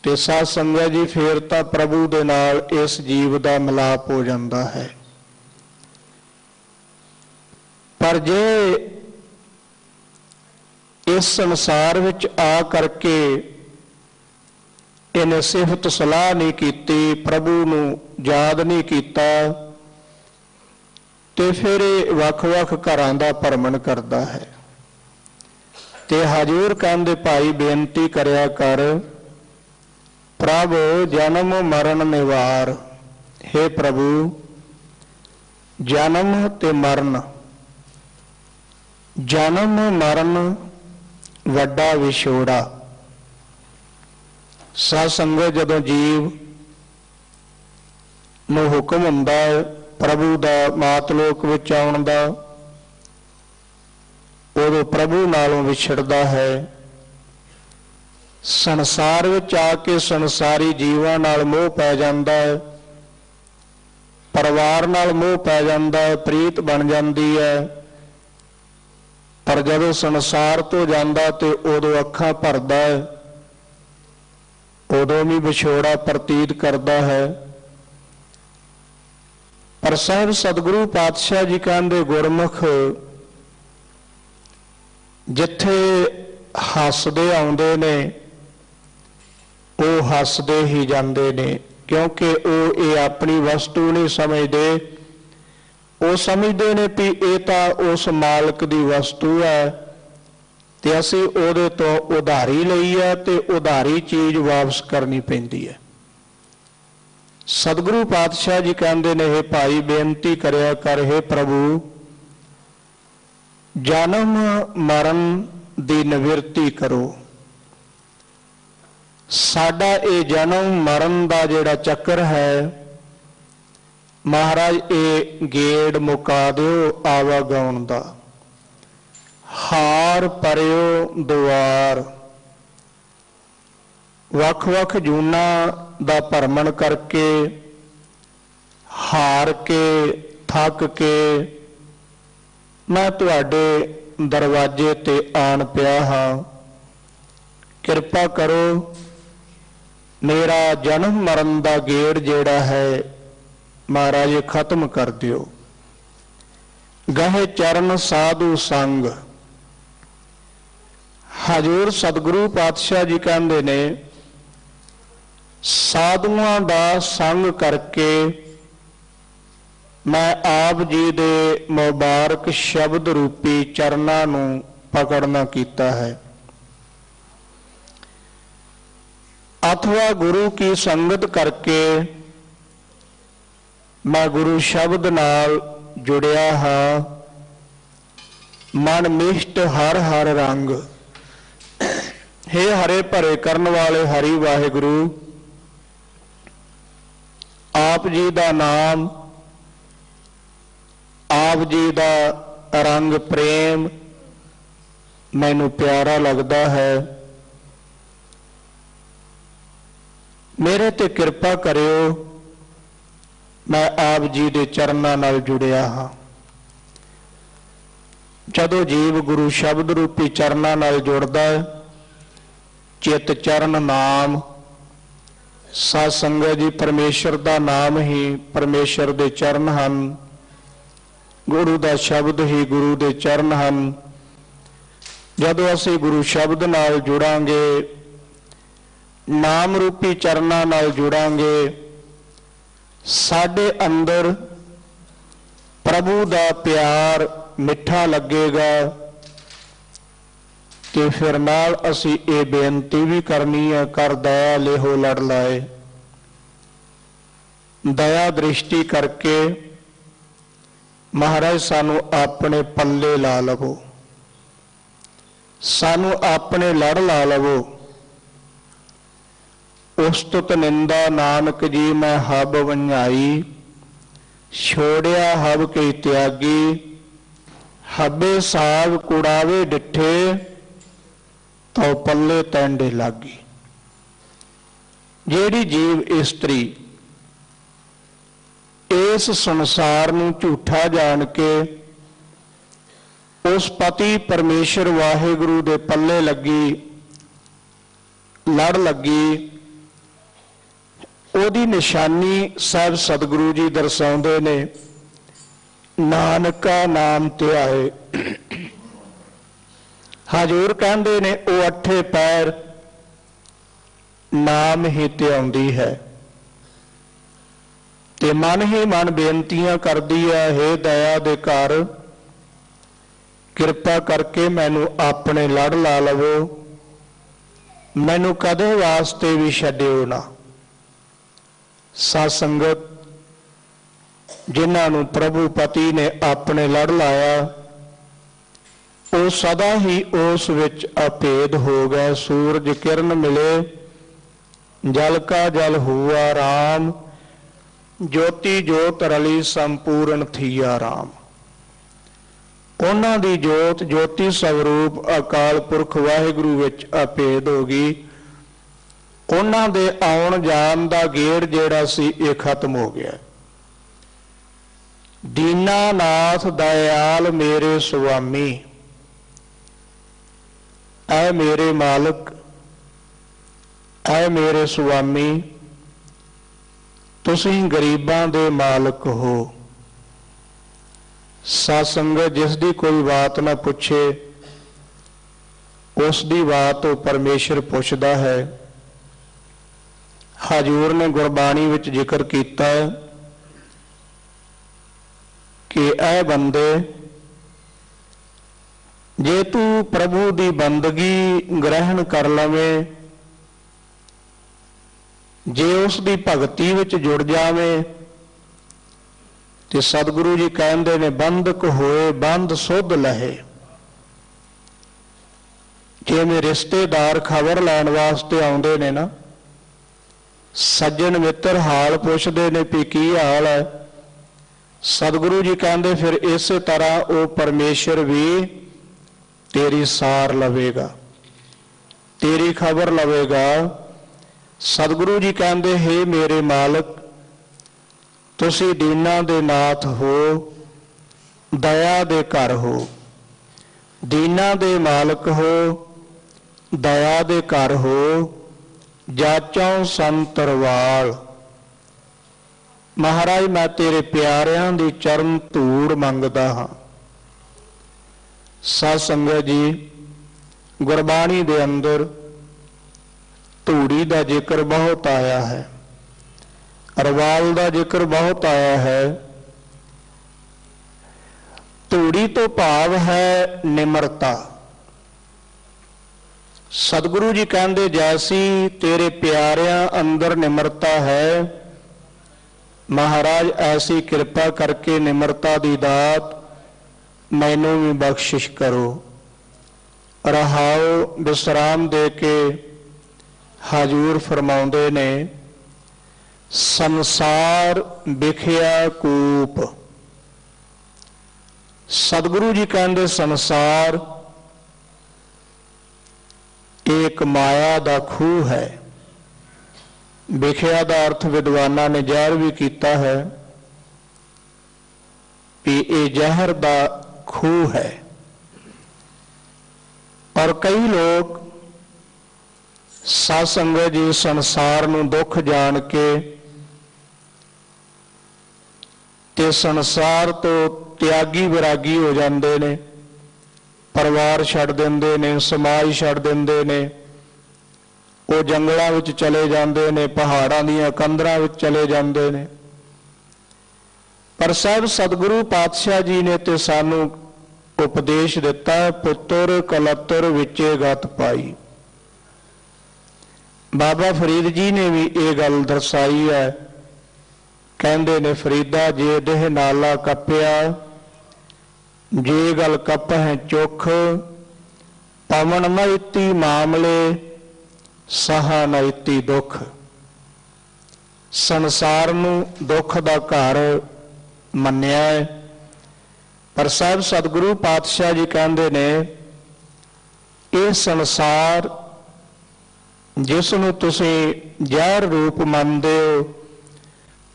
ਤੇ ਸਾਧ ਸੰਗਤ ਜੀ ਫੇਰ ਤਾਂ ਪ੍ਰਭੂ ਦੇ ਨਾਲ ਇਸ ਜੀਵ ਦਾ ਮਿਲਾਪ ਹੋ ਜਾਂਦਾ ਹੈ। ਪਰ ਜੇ ਇਸ ਸੰਸਾਰ ਵਿੱਚ ਆ ਕਰਕੇ ਇਹਨੇ ਸਿਫਤ ਸਲਾਹ ਨਹੀਂ ਕੀਤੀ, ਪ੍ਰਭੂ ਨੂੰ ਯਾਦ ਨਹੀਂ ਕੀਤਾ, ਤੇ ਫਿਰ ਇਹ ਵੱਖ-ਵੱਖ ਘਰਾਂ ਦਾ ਭਰਮਣ ਕਰਦਾ ਹੈ। ਤੇ ਹਜ਼ੂਰ ਕਹਿੰਦੇ ਭਾਈ ਬੇਨਤੀ ਕਰਿਆ ਕਰ, ਪ੍ਰਭ ਜਨਮ ਮਰਨ ਨਿਵਾਰ। ਹੇ ਪ੍ਰਭੂ, ਜਨਮ ਤੇ ਮਰਨ। ਜਨਮ ਮਰਨ ਵੱਡਾ ਵਿਛੋੜਾ। ਸਾਧ ਸੰਗਤ, ਜਦੋਂ ਜੀਵ ਨੂੰ ਹੁਕਮ ਹੁੰਦਾ ਹੈ ਪ੍ਰਭੂ ਦਾ ਮਾਤਲੋਕ ਵਿੱਚ ਆਉਣ ਦਾ, ਉਦੋਂ ਪ੍ਰਭੂ ਨਾਲੋਂ ਵਿਛੜਦਾ ਹੈ। ਸੰਸਾਰ ਵਿੱਚ ਆ ਕੇ ਸੰਸਾਰੀ ਜੀਵਾਂ ਨਾਲ ਮੋਹ ਪੈ ਜਾਂਦਾ ਹੈ, ਪਰਿਵਾਰ ਨਾਲ ਮੋਹ ਪੈ ਜਾਂਦਾ ਹੈ, ਪ੍ਰੀਤ ਬਣ ਜਾਂਦੀ ਹੈ। ਪਰ ਜਦੋਂ ਸੰਸਾਰ ਤੋਂ ਜਾਂਦਾ ਤੇ ਉਦੋਂ ਅੱਖਾਂ ਭਰਦਾ ਹੈ, ਉਦੋਂ ਵੀ ਵਿਛੋੜਾ ਪ੍ਰਤੀਤ ਕਰਦਾ ਹੈ। ਪਰ ਸਾਹਿਬ ਸਤਿਗੁਰੂ ਪਾਤਸ਼ਾਹ ਜੀ ਕਹਿੰਦੇ, ਗੁਰਮੁਖ ਜਿੱਥੇ ਹੱਸਦੇ ਆਉਂਦੇ ਨੇ ਉਹ ਹੱਸਦੇ ਹੀ ਜਾਂਦੇ ਨੇ, ਕਿਉਂਕਿ ਉਹ ਇਹ ਆਪਣੀ ਵਸਤੂ ਨਹੀਂ ਸਮਝਦੇ। ਉਹ ਸਮਝਦੇ ਨੇ ਵੀ ਇਹ ਤਾਂ ਉਸ ਮਾਲਕ ਦੀ ਵਸਤੂ ਹੈ ਤੇ ਅਸੀਂ ਉਹਦੇ ਤੋਂ ਉਧਾਰੀ ਲਈ ਹੈ ਤੇ ਉਧਾਰੀ ਚੀਜ਼ ਵਾਪਸ ਕਰਨੀ ਪੈਂਦੀ ਹੈ। ਸਤਿਗੁਰੂ ਪਾਤਸ਼ਾਹ ਜੀ ਕਹਿੰਦੇ ਨੇ, ਹੇ ਭਾਈ ਬੇਨਤੀ ਕਰਿਆ ਕਰ, ਹੇ ਪ੍ਰਭੂ ਜਨਮ ਮਰਨ ਦੀ ਨਿਵਰਤੀ ਕਰੋ। ਸਾਡਾ ਇਹ ਜਨਮ ਮਰਨ ਦਾ ਜਿਹੜਾ ਚੱਕਰ ਹੈ ਮਹਾਰਾਜ, ਇਹ ਗੇੜ ਮੁਕਾ ਦਿਓ ਆਵਾਗਾਉਣ ਦਾ। ਹਾਰ ਭਰਿਓ ਦੁਆਰ। ਵੱਖ-ਵੱਖ ਜੂਨਾਂ ਦਾ ਭਰਮਣ ਕਰਕੇ, ਹਾਰ ਕੇ, ਥੱਕ ਕੇ ਮੈਂ ਤੁਹਾਡੇ ਦਰਵਾਜ਼ੇ ਤੇ ਆਣ ਪਿਆ ਹਾਂ। ਕਿਰਪਾ ਕਰੋ, ਮੇਰਾ ਜਨਮ ਮਰਨ ਦਾ ਗੇੜ ਜਿਹੜਾ ਹੈ ਮਹਾਰਾਜ ਖਤਮ ਕਰ ਦਿਓ। ਗਹੇ ਚਰਨ ਸਾਧੂ ਸੰਗ। ਹਜ਼ੂਰ ਸਤਿਗੁਰੂ ਪਾਤਸ਼ਾਹ ਜੀ ਕਹਿੰਦੇ ਨੇ, ਸਾਧੂਆਂ ਦਾ ਸੰਗ ਕਰਕੇ ਮੈਂ ਆਪ ਜੀ ਦੇ ਮੁਬਾਰਕ ਸ਼ਬਦ ਰੂਪੀ ਚਰਨਾਂ ਨੂੰ ਪਕੜਨਾ ਕੀਤਾ ਹੈ। ਅਥਵਾ ਗੁਰੂ ਕੀ ਸੰਗਤ ਕਰਕੇ ਮੈਂ ਗੁਰੂ ਸ਼ਬਦ ਨਾਲ ਜੁੜਿਆ ਹਾਂ। ਮਨ ਮਿਸ਼ਟ ਹਰ ਹਰ ਰੰਗ। ਹੇ ਹਰੇ ਭਰੇ ਕਰਨ ਵਾਲੇ ਹਰੀ ਵਾਹਿਗੁਰੂ, ਆਪ ਜੀ ਦਾ ਨਾਮ, ਆਪ ਜੀ ਦਾ ਰੰਗ ਪ੍ਰੇਮ ਮੈਨੂੰ ਪਿਆਰਾ ਲੱਗਦਾ ਹੈ। ਮੇਰੇ ਤੇ ਕਿਰਪਾ ਕਰਿਓ, ਮੈਂ ਆਪ ਜੀ ਦੇ ਚਰਨਾਂ ਨਾਲ ਜੁੜਿਆ ਹਾਂ। ਜਦੋਂ ਜੀਵ ਗੁਰੂ ਸ਼ਬਦ ਰੂਪੀ ਚਰਨਾਂ ਨਾਲ ਜੁੜਦਾ ਹੈ, ਚਿੱਤ ਚਰਨ ਨਾਮ, ਸਾਧ ਸੰਗਤ ਜੀ ਪਰਮੇਸ਼ਰ ਦਾ ਨਾਮ ਹੀ ਪਰਮੇਸ਼ਰ ਦੇ ਚਰਨ ਹਨ, ਗੁਰੂ ਦਾ ਸ਼ਬਦ ਹੀ ਗੁਰੂ ਦੇ ਚਰਨ ਹਨ। ਜਦੋਂ ਅਸੀਂ ਗੁਰੂ ਸ਼ਬਦ ਨਾਲ ਜੁੜਾਂਗੇ, ਨਾਮ ਰੂਪੀ ਚਰਨਾਂ ਨਾਲ ਜੁੜਾਂਗੇ, ਸਾਡੇ ਅੰਦਰ ਪ੍ਰਭੂ ਦਾ ਪਿਆਰ ਮਿੱਠਾ ਲੱਗੇਗਾ। ਤੇ ਫਿਰ ਨਾਲ ਅਸੀਂ ਇਹ ਬੇਨਤੀ ਵੀ ਕਰਨੀ ਹੈ, ਕਰ ਦਇਆ ਲੇਹੋ ਲੜ ਲਾਏ। ਦਇਆ ਦ੍ਰਿਸ਼ਟੀ ਕਰਕੇ ਮਹਾਰਾਜ ਸਾਨੂੰ ਆਪਣੇ ਪੱਲੇ ਲਾ ਲਵੋ, ਸਾਨੂੰ ਆਪਣੇ ਲੜ ਲਾ ਲਵੋ। ਉਸਤੁਤ ਨਿੰਦਾ ਨਾਨਕ ਜੀ ਮੈਂ ਹਬ ਵੰਝਾਈ, ਛੋੜਿਆ ਹਬ ਕਈ ਤਿਆਗੀ। ਹਬੇ ਸਾਗ ਕੁੜਾਵੇ ਡਿੱਠੇ, ਤਉ ਪੱਲੇ ਤੈਂਡੇ ਲਾਗੀ। ਜਿਹੜੀ ਜੀਵ ਇਸਤਰੀ ਇਸ ਸੰਸਾਰ ਨੂੰ ਝੂਠਾ ਜਾਣ ਕੇ ਉਸ ਪਤੀ ਪਰਮੇਸ਼ਰ ਵਾਹਿਗੁਰੂ ਦੇ ਪੱਲੇ ਲੱਗੀ, ਲੜ ਲੱਗੀ, ਉਹਦੀ ਨਿਸ਼ਾਨੀ ਸਾਹਿਬ ਸਤਿਗੁਰੂ ਜੀ ਦਰਸਾਉਂਦੇ ਨੇ, ਨਾਨਕਾ ਨਾਮ ਧਿਆਏ। ਹਜ਼ੂਰ ਕਹਿੰਦੇ ਨੇ ਉਹ ਅੱਠੇ ਪੈਰ ਨਾਮ ਹੀ ਧਿਆਉਂਦੀ ਹੈ ਤੇ ਮਨ ਹੀ ਮਨ ਬੇਨਤੀਆਂ ਕਰਦੀ ਹੈ, ਹੇ ਦਇਆ ਦੇ ਘਰ ਕਿਰਪਾ ਕਰਕੇ ਮੈਨੂੰ ਆਪਣੇ ਲੜ ਲਾ ਲਵੋ, ਮੈਨੂੰ ਕਦੇ ਵਾਸਤੇ ਵੀ ਛੱਡਿਓ ਨਾ। ਸਾਧ ਸੰਗਤ, ਜਿਨ੍ਹਾਂ ਨੂੰ ਪ੍ਰਭੂ ਪਤੀ ਨੇ ਆਪਣੇ ਲੜ ਲਾਇਆ, ਉਹ ਸਦਾ ਹੀ ਉਸ ਵਿੱਚ ਅਭੇਦ ਹੋ ਗਏ। ਸੂਰਜ ਕਿਰਨ ਮਿਲੇ, ਜਲ ਕਾ ਜਲ ਹੁਆ ਰਾਮ, ਜੋਤੀ ਜੋਤ ਰਲੀ ਸੰਪੂਰਨ ਥੀਆ ਰਾਮ। ਉਹਨਾਂ ਦੀ ਜੋਤ ਜੋਤੀ ਸਵਰੂਪ ਅਕਾਲ ਪੁਰਖ ਵਾਹਿਗੁਰੂ ਵਿੱਚ ਅਭੇਦ ਹੋ ਗਈ। ਉਹਨਾਂ ਦੇ ਆਉਣ ਜਾਣ ਦਾ ਗੇੜ ਜਿਹੜਾ ਸੀ ਇਹ ਖਤਮ ਹੋ ਗਿਆ। ਦੀਨਾਨਾਥ ਦਇਆਲ ਮੇਰੇ ਸੁਆਮੀ, ਐ ਮੇਰੇ ਮਾਲਕ, ਐ ਮੇਰੇ ਸੁਆਮੀ, ਤੁਸੀਂ ਗਰੀਬਾਂ ਦੇ ਮਾਲਕ ਹੋ। ਸਾਧ ਸੰਗਤ, ਜਿਸ ਦੀ ਕੋਈ ਬਾਤ ਨਾ ਪੁੱਛੇ ਉਸ ਦੀ ਬਾਤ ਉਹ ਪਰਮੇਸ਼ਰ ਪੁੱਛਦਾ ਹੈ। ਹਜ਼ੂਰ ਨੇ ਗੁਰਬਾਣੀ ਵਿੱਚ ਜ਼ਿਕਰ ਕੀਤਾ ਕਿ ਐ ਬੰਦੇ, ਜੇ ਤੂੰ ਪ੍ਰਭੂ ਦੀ ਬੰਦਗੀ ਗ੍ਰਹਿਣ ਕਰ ਲਵੇਂ, ਜੇ ਉਸ ਦੀ ਭਗਤੀ ਵਿੱਚ ਜੁੜ ਜਾਵੇਂ, ਤੇ ਸਤਿਗੁਰੂ ਜੀ ਕਹਿੰਦੇ ਨੇ ਬੰਧਕ ਹੋਏ ਬੰਧ ਸੁਧ ਲਹੇ। ਜਿਵੇਂ ਰਿਸ਼ਤੇਦਾਰ ਖਬਰ ਲੈਣ ਵਾਸਤੇ ਆਉਂਦੇ ਨੇ ਨਾ, ਸੱਜਣ ਮਿੱਤਰ ਹਾਲ ਪੁੱਛਦੇ ਨੇ ਵੀ ਕੀ ਹਾਲ ਹੈ, ਸਤਿਗੁਰੂ ਜੀ ਕਹਿੰਦੇ ਫਿਰ ਇਸੇ ਤਰ੍ਹਾਂ ਉਹ ਪਰਮੇਸ਼ਰ ਵੀ ਤੇਰੀ ਸਾਰ ਲਵੇਗਾ, ਤੇਰੀ ਖਬਰ ਲਵੇਗਾ। ਸਤਿਗੁਰੂ ਜੀ ਕਹਿੰਦੇ, ਹੇ ਮੇਰੇ ਮਾਲਕ, ਤੁਸੀਂ ਦੀਨਾਂ ਦੇ ਨਾਥ ਹੋ, ਦਇਆ ਦੇ ਘਰ ਹੋ, ਦੀਨਾਂ ਦੇ ਮਾਲਕ ਹੋ, ਦਇਆ ਦੇ ਘਰ ਹੋ, ਜਾਚੋਂ ਸੰਤਰਵਾਲ। ਮਹਾਰਾਜ, ਮੈਂ ਤੇਰੇ ਪਿਆਰਿਆਂ ਦੀ ਚਰਨ ਧੂੜ ਮੰਗਦਾ ਹਾਂ। ਸਾਧ ਸੰਗਤ ਜੀ, ਗੁਰਬਾਣੀ ਦੇ ਅੰਦਰ ਧੂੜੀ ਦਾ ਜ਼ਿਕਰ ਬਹੁਤ ਆਇਆ ਹੈ, ਰਵਾਲ ਦਾ ਜ਼ਿਕਰ ਬਹੁਤ ਆਇਆ ਹੈ। ਧੂੜੀ ਤੋਂ ਭਾਵ ਹੈ ਨਿਮਰਤਾ। ਸਤਿਗੁਰੂ ਜੀ ਕਹਿੰਦੇ, ਜੈਸੀ ਤੇਰੇ ਪਿਆਰਿਆਂ ਅੰਦਰ ਨਿਮਰਤਾ ਹੈ, ਮਹਾਰਾਜ ਐਸੀ ਕਿਰਪਾ ਕਰਕੇ ਨਿਮਰਤਾ ਦੀ ਦਾਤ ਮੈਨੂੰ ਵੀ ਬਖਸ਼ਿਸ਼ ਕਰੋ। ਰਹਾਉ ਵਿਸਰਾਮ ਦੇ ਕੇ ਹਜ਼ੂਰ ਫਰਮਾਉਂਦੇ ਨੇ, ਸੰਸਾਰ ਵਿਖਿਆ ਕੂਪ। ਸਤਿਗੁਰੂ ਜੀ ਕਹਿੰਦੇ ਸੰਸਾਰ ਇੱਕ ਮਾਇਆ ਦਾ ਖੂਹ ਹੈ। ਵਿਖਿਆ ਦਾ ਅਰਥ ਵਿਦਵਾਨਾਂ ਨੇ ਜ਼ਹਿਰ ਵੀ ਕੀਤਾ ਹੈ ਕਿ ਇਹ ਜ਼ਹਿਰ ਦਾ ਖੂਹ ਹੈ। ਔਰ ਕਈ ਲੋਕ ਸਾਧ ਸੰਗਤ ਜੀ ਸੰਸਾਰ ਨੂੰ ਦੁੱਖ ਜਾਣ ਕੇ ਤੇ ਸੰਸਾਰ ਤੋਂ ਤਿਆਗੀ ਵਿਰਾਗੀ ਹੋ ਜਾਂਦੇ ਨੇ, ਪਰਿਵਾਰ ਛੱਡ ਦਿੰਦੇ ਨੇ, ਸਮਾਜ ਛੱਡ ਦਿੰਦੇ ਨੇ, ਉਹ ਜੰਗਲਾਂ ਵਿੱਚ ਚਲੇ ਜਾਂਦੇ ਨੇ, ਪਹਾੜਾਂ ਦੀਆਂ ਕੰਦਰਾਂ ਵਿੱਚ ਚਲੇ ਜਾਂਦੇ ਨੇ। ਪਰ ਸਾਹਿਬ ਸਤਿਗੁਰੂ ਪਾਤਸ਼ਾਹ ਜੀ ਨੇ ਤੇ ਸਾਨੂੰ ਉਪਦੇਸ਼ ਦਿੱਤਾ, ਪੁੱਤਰ ਕਲੱਤਰ ਵਿੱਚੇ ਗਤ ਪਾਈ। ਬਾਬਾ ਫਰੀਦ ਜੀ ਨੇ ਵੀ ਇਹ ਗੱਲ ਦਰਸਾਈ ਹੈ। ਕਹਿੰਦੇ ਨੇ, ਫਰੀਦਾ ਜੇ ਦੇਹ ਨਾਲਾ ਕੱਪਿਆ, ਜੇ ਗੱਲ ਕੱਪ ਹੈ ਚੁੱਖ, ਪਵਨ ਮਇਤੀ ਮਾਮਲੇ, ਸਹਾ ਨਇਤੀ ਦੁੱਖ। ਸੰਸਾਰ ਨੂੰ ਦੁੱਖ ਦਾ ਘਰ ਮੰਨਿਆ ਹੈ, ਪਰ ਸਾਹਿਬ ਸਤਿਗੁਰੂ ਪਾਤਸ਼ਾਹ ਜੀ ਕਹਿੰਦੇ ਨੇ, ਇਹ ਸੰਸਾਰ ਜਿਸ ਨੂੰ ਤੁਸੀਂ ਜ਼ਹਿਰ ਰੂਪ ਮੰਨਦੇ ਹੋ,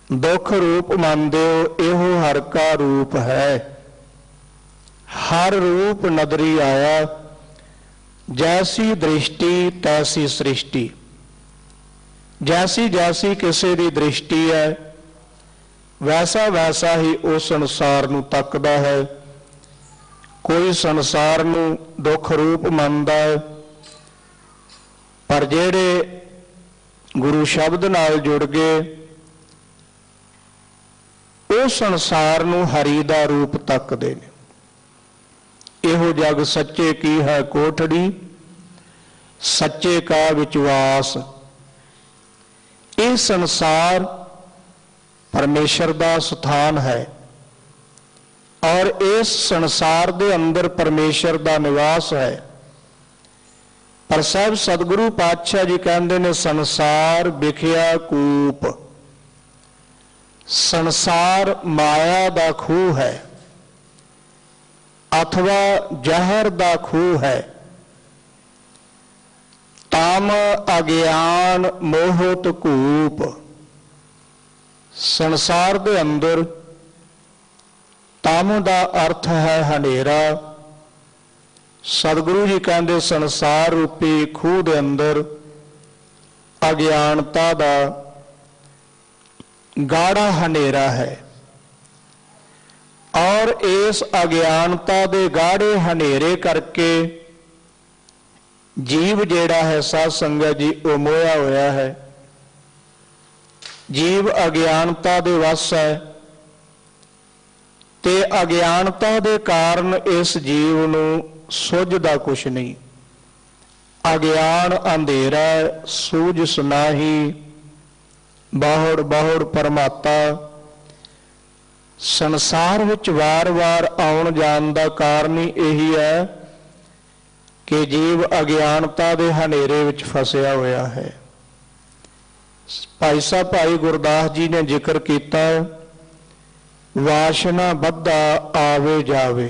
ਦੁੱਖ ਰੂਪ ਮੰਨਦੇ ਹੋ, ਇਹੋ ਹਰ ਕਾ ਰੂਪ ਹੈ। ਹਰ ਰੂਪ ਨਦਰੀ ਆਇਆ, ਜੈਸੀ ਦ੍ਰਿਸ਼ਟੀ ਤੈਸੀ ਸ੍ਰਿਸ਼ਟੀ। ਜੈਸੀ ਜੈਸੀ ਕਿਸੇ ਦੀ ਦ੍ਰਿਸ਼ਟੀ ਹੈ, ਵੈਸਾ ਵੈਸਾ ਹੀ ਉਹ ਸੰਸਾਰ ਨੂੰ ਤੱਕਦਾ ਹੈ। ਕੋਈ ਸੰਸਾਰ ਨੂੰ ਦੁੱਖ ਰੂਪ ਮੰਨਦਾ ਹੈ, ਪਰ ਜਿਹੜੇ ਗੁਰੂ ਸ਼ਬਦ ਨਾਲ ਜੁੜ ਗਏ, ਉਹ ਸੰਸਾਰ ਨੂੰ ਹਰੀ ਦਾ ਰੂਪ ਤੱਕਦੇ ਨੇ। ਇਹੋ ਜਗ ਸੱਚੇ ਕੀ ਹੈ ਕੋਠੜੀ, ਸੱਚੇ ਕਾ ਵਿਚਵਾਸ। ਇਹ ਸੰਸਾਰ परमेश्वर का स्थान है और इस संसार के अंदर परमेश्वर का निवास है। पर साहब सतगुरु पातशाह जी कहते ने संसार विखिया कूप, संसार माया का खूह है अथवा जहर का खूह है। ताम अज्ञान मोहत कूप, संसार के अंदर ताम का अर्थ है हनेरा। सतगुरु जी कहते संसार रूपी खूह के अंदर अज्ञानता का गाढ़ा हनेरा है और इस अज्ञानता के गाढ़े हनेरे करके जीव जेड़ा है साध संगत जी वो मोया होया है। जीव अज्ञानता दे वस है ते अज्ञानता दे कारण इस जीव नूं सुझदा कुछ नहीं। अज्ञान अंधेरा सूझ सुनाही बाहुड़ बाहुड़ परमाता। संसार विच वार वार आउण जाण दा कारण ही यही है कि जीव अज्ञानता दे हनेरे विच फसिया होया है। भाई साहब भाई गुरदास जी ने जिक्र किया वासना बद्धा आवे जावे।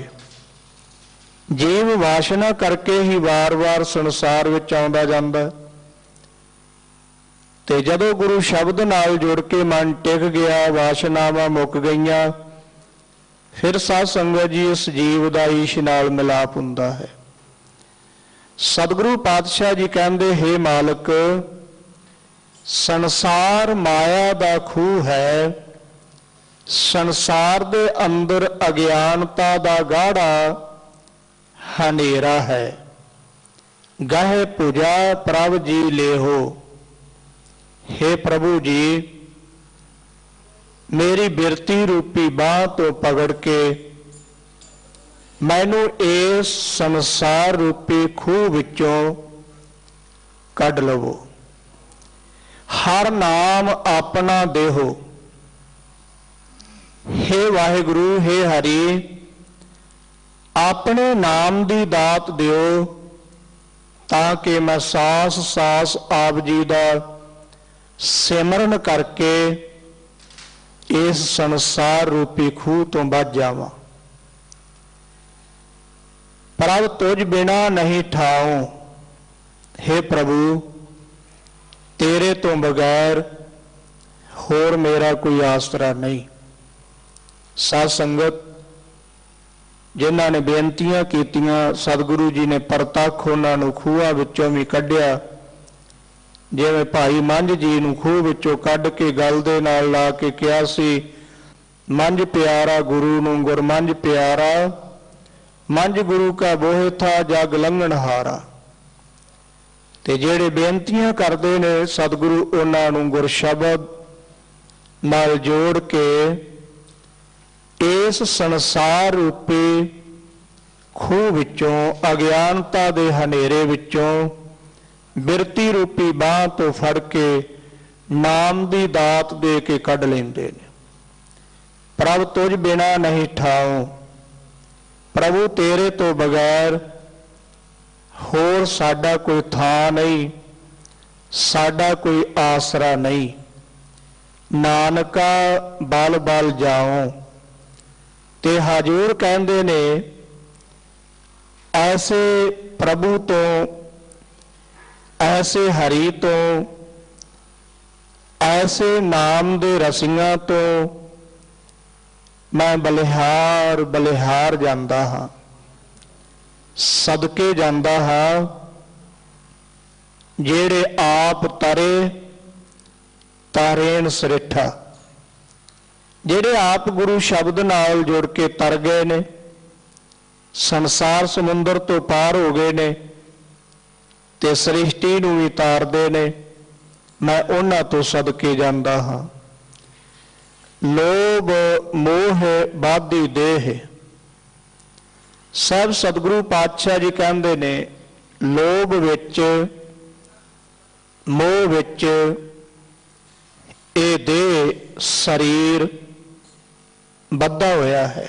जीव वासना करके ही वार वार संसार विच आउंदा जांदा ते जदों गुरु शब्द नाल जुड़ के मन टिक गया वासनावां मुक गईयां फिर साध संगत जी इस जीव दा ईश नाल मिलाप हुंदा है। सतगुरु पातशाह जी कहंदे हे मालक संसार माया दा खूह है। संसार दे अंदर अज्ञानता दा गाढ़ा हनेरा है। गहे पूजा प्रभ जी लेहो। हे प्रभु जी मेरी बिरती रूपी बांह तो पकड़ के मैनू इस संसार रूपी खूह विचों कढ लवो। हर नाम अपना देहो। हे वाहिगुरु हे हरि अपने नाम की दात दियो ताकि मैं सास सास आप जी का सिमरन करके इस संसार रूपी खूह तो बच जावां। प्रभ तुझ बिना नहीं ठाऊं। हे प्रभु तेरे तो बगैर होर मेरा कोई आसरा नहीं। साध संगत जिन्हां ने बेनतियां कीतियां सतगुरु जी ने परतख उन्हां नूं खूहां विचों भी कढिया। जिवें भाई मंझ जी नूं खूह विचों कढ के गल दे नाल ला के कहा सी मंझ प्यारा गुरु नूं गुरमंझ प्यारा मंझ गुरु का बोहे था जग लंघण हारा। ते जेड़े बेनतियां करदे ने सतगुरु उन्हां नूं गुर शब्द नाल जोड़ के इस संसार रूपी खूह विचों अज्ञानता दे हनेरे विचों बिरती रूपी बांह तो फड़ के नाम दी दात दे के कढ लेंदे ने। प्रभ तुझ बिना नहीं ठाऊं। प्रभु तेरे तो बगैर होर साडा कोई थां नहीं, साडा कोई आसरा नहीं। नानका बल बल जाऊं। ते हजूर कहंदे ने ऐसे प्रभु तो ऐसे हरि तो ऐसे नाम दे रसियां तो मैं बलिहार बलिहार जांदा हाँ, सदके जांदा हाँ जेड़े आप तरे तारेन सरिठा। जेड़े आप गुरु शब्द नाल जुड़ के तर गए ने संसार समुंदर तो पार हो गए ने ते सृष्टि नूं भी तारदे ने मैं उन्हां तो सदके जांदा हाँ। लोभ मोह बाधी देह। सब सतगुरु पातशाह जी कहंदे ने लोभ विच मोह विच ਇਹ ਦੇਹ ਸਰੀਰ ਬੱਧਾ ਹੋਇਆ ਹੈ,